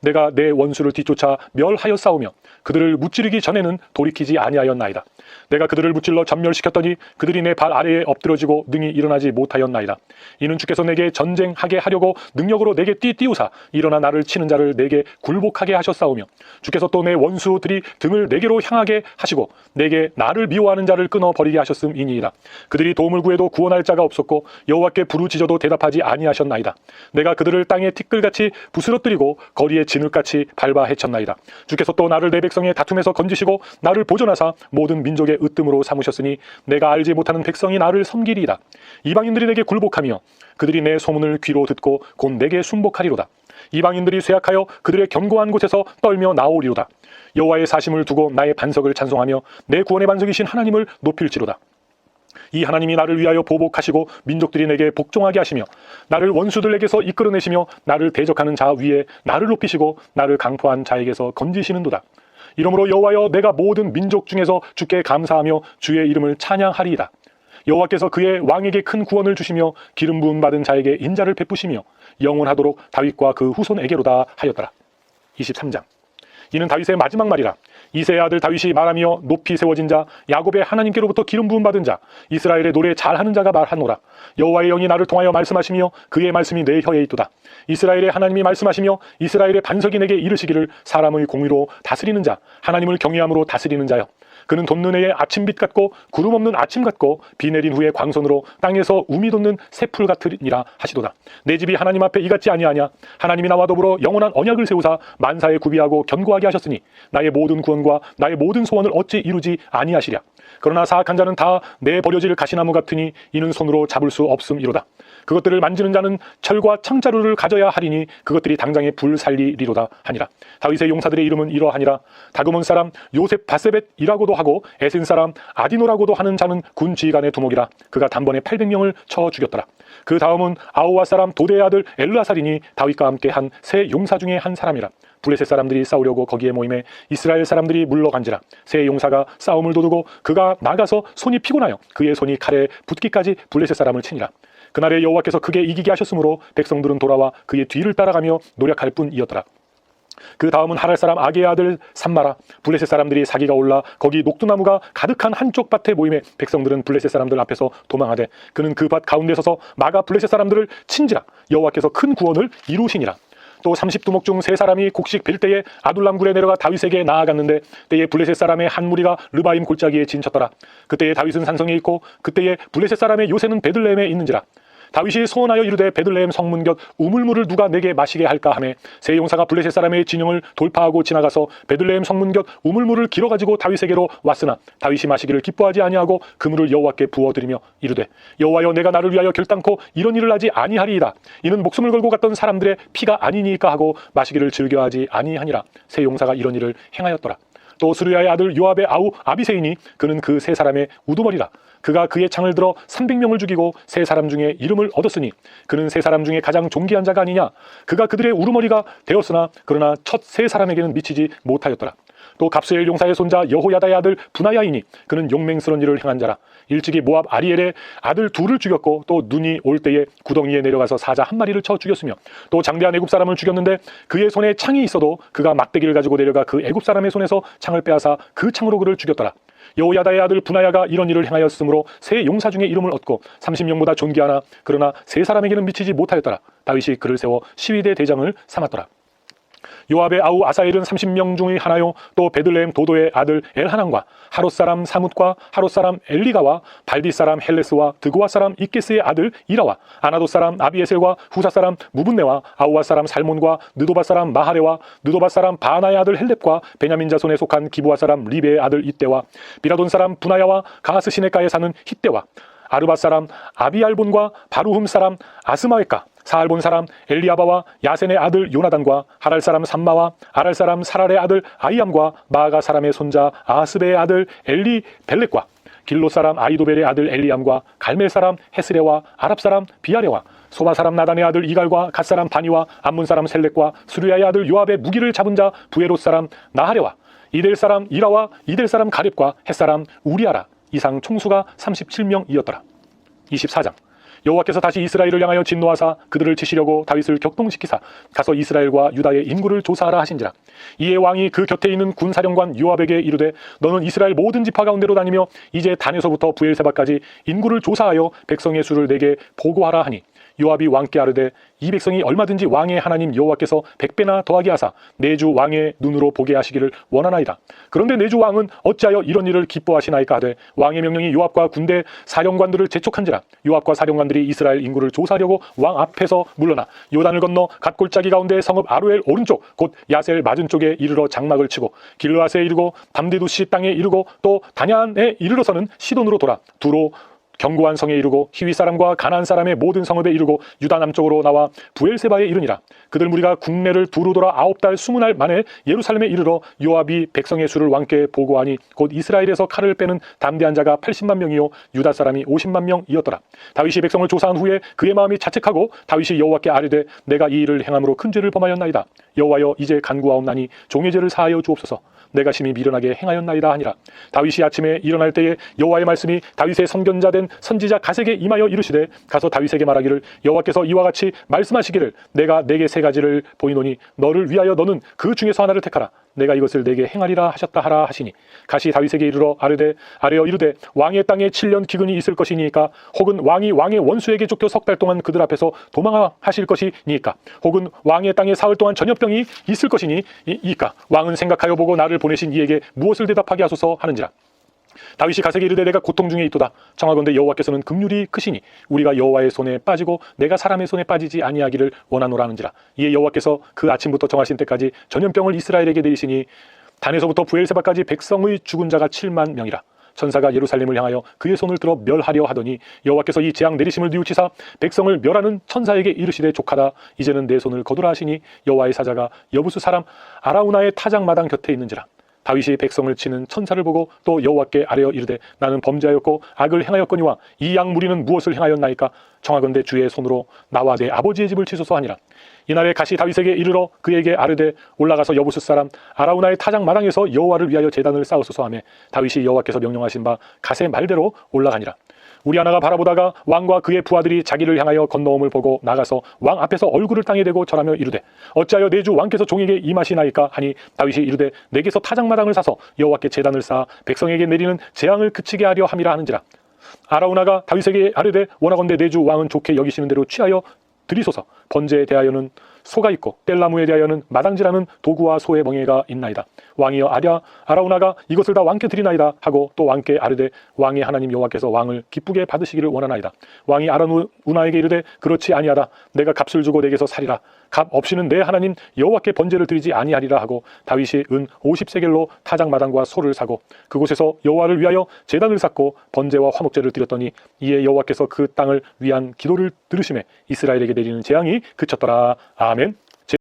내가 내 원수를 뒤쫓아 멸하여 싸우며 그들을 무찌르기 전에는 돌이키지 아니하였나이다. 내가 그들을 무찔러 전멸시켰더니 그들이 내 발 아래에 엎드러지고 능히 일어나지 못하였나이다. 이는 주께서 내게 전쟁하게 하려고 능력으로 내게 띄우사 일어나 나를 치는 자를 내게 굴복하게 하셨사오며 주께서 또 내 원수들이 등을 내게로 향하게 하시고 내게 나를 미워하는 자를 끊어버리게 하셨음이니이다. 그들이 도움을 구해도 구원할 자가 없었고 여호와께 부르짖어도 대답하지 아니하셨나이다. 내가 그들을 땅에 티끌같이 부스러뜨리고 거리에 진흙같이 밟아 헤쳤나이다. 주께서 또 나를 내 백성의 다툼에서 건지시고 나를 보존하사 모든 민족의 으뜸으로 삼으셨으니 내가 알지 못하는 백성이 나를 섬기리이다. 이방인들이 내게 굴복하며 그들이 내 소문을 귀로 듣고 곧 내게 순복하리로다. 이방인들이 쇠약하여 그들의 견고한 곳에서 떨며 나오리로다. 여호와의 사심을 두고 나의 반석을 찬송하며 내 구원의 반석이신 하나님을 높일지로다. 이 하나님이 나를 위하여 보복하시고 민족들이 내게 복종하게 하시며 나를 원수들에게서 이끌어내시며 나를 대적하는 자 위에 나를 높이시고 나를 강포한 자에게서 건지시는도다. 이러므로 여호와여 내가 모든 민족 중에서 주께 감사하며 주의 이름을 찬양하리이다. 여호와께서 그의 왕에게 큰 구원을 주시며 기름 부음 받은 자에게 인자를 베푸시며 영원하도록 다윗과 그 후손에게로다 하였더라. 23장. 이는 다윗의 마지막 말이라. 이새의 아들 다윗이 말하며 높이 세워진 자 야곱의 하나님께로부터 기름 부음 받은 자 이스라엘의 노래 잘하는 자가 말하노라. 여호와의 영이 나를 통하여 말씀하시며 그의 말씀이 내 혀에 있도다. 이스라엘의 하나님이 말씀하시며 이스라엘의 반석이 내게 이르시기를 사람의 공의로 다스리는 자 하나님을 경외함으로 다스리는 자여 그는 돋는 해의 아침빛 같고 구름 없는 아침 같고 비 내린 후에 광선으로 땅에서 우미 돋는 새풀 같으니라 하시도다. 내 집이 하나님 앞에 이같지 아니하냐. 하나님이 나와 더불어 영원한 언약을 세우사 만사에 구비하고 견고하게 하셨으니 나의 모든 구원과 나의 모든 소원을 어찌 이루지 아니하시랴. 그러나 사악한 자는 다 내버려질 가시나무 같으니 이는 손으로 잡을 수 없음이로다. 그것들을 만지는 자는 철과 창자루를 가져야 하리니 그것들이 당장에 불살리리로다 하니라. 다윗의 용사들의 이름은 이러하니라. 다그몬 사람 요셉 바세벳이라고도 하고 에센 사람 아디노라고도 하는 자는 군 지휘관의 두목이라. 그가 단번에 800명을 쳐 죽였더라. 그 다음은 아우와 사람 도대의 아들 엘르아살이니 다윗과 함께 한 세 용사 중에 한 사람이라. 블레셋 사람들이 싸우려고 거기에 모임에 이스라엘 사람들이 물러간지라. 세 용사가 싸움을 도두고 그가 나가서 손이 피곤하여 그의 손이 칼에 붙기까지 블레셋 사람을 치니라. 그날에 여호와께서 크게 이기게 하셨으므로 백성들은 돌아와 그의 뒤를 따라가며 노력할 뿐이었더라. 그 다음은 하랄 사람 아게의 아들 삼마라. 블레셋 사람들이 사기가 올라 거기 녹두나무가 가득한 한쪽 밭에 모임에 백성들은 블레셋 사람들 앞에서 도망하되 그는 그 밭 가운데 서서 마가 블레셋 사람들을 친지라. 여호와께서 큰 구원을 이루시니라. 또 30두목 중 세 사람이 곡식 빌 때에 아둘람 굴에 내려가 다윗에게 나아갔는데 때에 블레셋 사람의 한 무리가 르바임 골짜기에 진쳤더라. 그때에 다윗은 산성에 있고 그때에 블레셋 사람의 요새는 베들레헴에 있는지라. 다윗이 소원하여 이르되 베들레헴 성문 곁 우물물을 누가 내게 마시게 할까 하매 세 용사가 블레셋 사람의 진영을 돌파하고 지나가서 베들레헴 성문 곁 우물물을 길어가지고 다윗에게로 왔으나 다윗이 마시기를 기뻐하지 아니하고 그 물을 여호와께 부어드리며 이르되 여호와여 내가 나를 위하여 결단코 이런 일을 하지 아니하리이다. 이는 목숨을 걸고 갔던 사람들의 피가 아니니까 하고 마시기를 즐겨하지 아니하니라. 세 용사가 이런 일을 행하였더라. 또 스루야의 아들 요압의 아우 아비새이니 그는 그 세 사람의 우두머리라. 그가 그의 창을 들어 300명을 죽이고 세 사람 중에 이름을 얻었으니 그는 세 사람 중에 가장 존귀한 자가 아니냐. 그가 그들의 우두머리가 되었으나 그러나 첫 세 사람에게는 미치지 못하였더라. 또 갑스엘 용사의 손자 여호야다의 아들 분하야이니 그는 용맹스러운 일을 행한 자라. 일찍이 모압 아리엘의 아들 둘을 죽였고 또 눈이 올 때에 구덩이에 내려가서 사자 한 마리를 쳐 죽였으며 또 장대한 애굽 사람을 죽였는데 그의 손에 창이 있어도 그가 막대기를 가지고 내려가 그 애굽 사람의 손에서 창을 빼앗아 그 창으로 그를 죽였더라. 여호야다의 아들 분하야가 이런 일을 행하였으므로 세 용사 중에 이름을 얻고 30명보다 존귀하나 그러나 세 사람에게는 미치지 못하였더라. 다윗이 그를 세워 시위대 대장을 삼았더라. 요압의 아우 아사엘은 30명 중의 하나요. 또 베들레헴 도도의 아들 엘하난과 하롯 사람 사뭇과 하롯 사람 엘리가와 발디 사람 헬레스와 드고와 사람 이케스의 아들 이라와 아나도 사람 아비에셀과 후사 사람 무분네와 아우와 사람 살몬과 느도바 사람 마하레와 느도바 사람 바나의 아들 헬렙과 베냐민 자손에 속한 기부와 사람 리베의 아들 이때와 비라돈 사람 분하야와 가하스 시네가에 사는 hit대와 아르바 사람 아비알본과 바루흠 사람 아스마웨가 사알본 사람 엘리아바와 야센의 아들 요나단과 하랄 사람 삼마와 아랄 사람 사랄의 아들 아이암과 마아가 사람의 손자 아스베의 아들 엘리 벨렉과 길로 사람 아이도벨의 아들 엘리암과 갈멜 사람 헤스레와 아랍 사람 비아레와 소바 사람 나단의 아들 이갈과 갓 사람 바니와 암문 사람 셀렉과 수르야의 아들 요압의 무기를 잡은 자 부에롯 사람 나하레와 이델 사람 이라와 이델 사람 가렙과 헷 사람 우리아라. 이상 총수가 37명이었더라. 24장. 여호와께서 다시 이스라엘을 향하여 진노하사 그들을 치시려고 다윗을 격동시키사 가서 이스라엘과 유다의 인구를 조사하라 하신지라. 이에 왕이 그 곁에 있는 군사령관 요압에게 이르되 너는 이스라엘 모든 지파 가운데로 다니며 이제 단에서부터 부엘세바까지 인구를 조사하여 백성의 수를 내게 보고하라 하니 요압이 왕께 아르되 이 백성이 얼마든지 왕의 하나님 여호와께서 100배나 더하게 하사 내주 왕의 눈으로 보게 하시기를 원하나이다. 그런데 내주 왕은 어찌하여 이런 일을 기뻐하시나이까 하되 왕의 명령이 요압과 군대 사령관들을 재촉한지라. 요압과 사령관들이 이스라엘 인구를 조사하려고 왕 앞에서 물러나 요단을 건너 갓골짜기 가운데 성읍 아루엘 오른쪽 곧 야셀 맞은 쪽에 이르러 장막을 치고 길르앗에 이르고 담데두시 땅에 이르고 또 다럇에 이르러서는 시돈으로 돌아 두로 견고한 성에 이르고 히위 사람과 가나안 사람의 모든 성읍에 이르고 유다 남쪽으로 나와 부엘세바에 이르니라. 그들 무리가 국내를 두루 돌아 9달 20날 만에 예루살렘에 이르러 요압이 백성의 수를 왕께 보고하니 곧 이스라엘에서 칼을 빼는 담대한 자가 80만 명이요 유다 사람이 50만 명이었더라. 다윗이 백성을 조사한 후에 그의 마음이 자책하고 다윗이 여호와께 아뢰되 내가 이 일을 행함으로 큰 죄를 범하였나이다. 여호와여 이제 간구하옵나니 종의 죄를 사하여 주옵소서. 내가 심히 미련하게 행하였나이다 하니라. 다윗이 아침에 일어날 때에 여호와의 말씀이 다윗의 선견자 된 선지자 갓에게 임하여 이르시되 가서 다윗에게 말하기를 여호와께서 이와 같이 말씀하시기를 내가 내게 세 가지를 보이노니 너를 위하여 너는 그 중에서 하나를 택하라. 내가 이것을 내게 행하리라 하셨다 하라 하시니 갓이 다윗에게 이르러 아뢰어 이르되 왕의 땅에 7년 기근이 있을 것이니까 혹은 왕이 왕의 원수에게 쫓겨 6달 동안 그들 앞에서 도망하실 것이니까 혹은 왕의 땅에 사흘 동안 전염병이 있을 것이니까 왕은 생각하여 보고 나를 보내신 이에게 무엇을 대답하게 하소서 하는지라. 다윗이 갓에게 이르되 내가 고통 중에 있도다. 청하건대 여호와께서는 긍휼이 크시니 우리가 여호와의 손에 빠지고 내가 사람의 손에 빠지지 아니하기를 원하노라 하는지라. 이에 여호와께서 그 아침부터 정하신 때까지 전염병을 이스라엘에게 내리시니 단에서부터 부엘세바까지 백성의 죽은 자가 7만 명이라. 천사가 예루살렘을 향하여 그의 손을 들어 멸하려 하더니 여호와께서 이 재앙 내리심을 뉘우치사 백성을 멸하는 천사에게 이르시되 족하다. 이제는 내 손을 거두라 하시니 여호와의 사자가 여부수 사람 아라우나의 타작마당 곁에 있는지라. 다윗이 백성을 치는 천사를 보고 또 여호와께 아뢰어 이르되 나는 범죄하였고 악을 행하였거니와 이 양 무리는 무엇을 행하였나이까. 청하건대 주의 손으로 나와 내 아버지의 집을 치소서 하니라. 이날에 갓이 다윗에게 이르러 그에게 아뢰되 올라가서 여부스 사람 아라우나의 타작 마당에서 여호와를 위하여 제단을 쌓으소서 하매 다윗이 여호와께서 명령하신 바 갓의 말대로 올라가니라. 우리아나가 바라보다가 왕과 그의 부하들이 자기를 향하여 건너옴을 보고 나가서 왕 앞에서 얼굴을 땅에 대고 절하며 이르되 어찌하여 내 주 왕께서 종에게 임하시나이까 하니 다윗이 이르되 내게서 타작마당을 사서 여호와께 제단을 쌓아 백성에게 내리는 재앙을 그치게 하려 함이라 하는지라. 아라우나가 다윗에게 아뢰되 원하건대 내 주 왕은 좋게 여기시는 대로 취하여 드리소서. 번제에 대하여는 소가 있고 뗄나무에 대하여는 마당질하는 도구와 소의 멍에가 있나이다. 왕이여 아라우나가 이것을 다 왕께 드리나이다 하고 또 왕께 아뢰되 왕의 하나님 여호와께서 왕을 기쁘게 받으시기를 원하나이다. 왕이 아라우나에게 이르되 그렇지 아니하다. 내가 값을 주고 내게서 사리라. 값 없이는 내 하나님 여호와께 번제를 드리지 아니하리라 하고 다윗이 은 50세겔로 타작마당과 소를 사고 그곳에서 여호와를 위하여 제단을 쌓고 번제와 화목제를 드렸더니 이에 여호와께서 그 땅을 위한 기도를 들으심에 이스라엘에게 내리는 재앙이 그쳤더라. 아멘.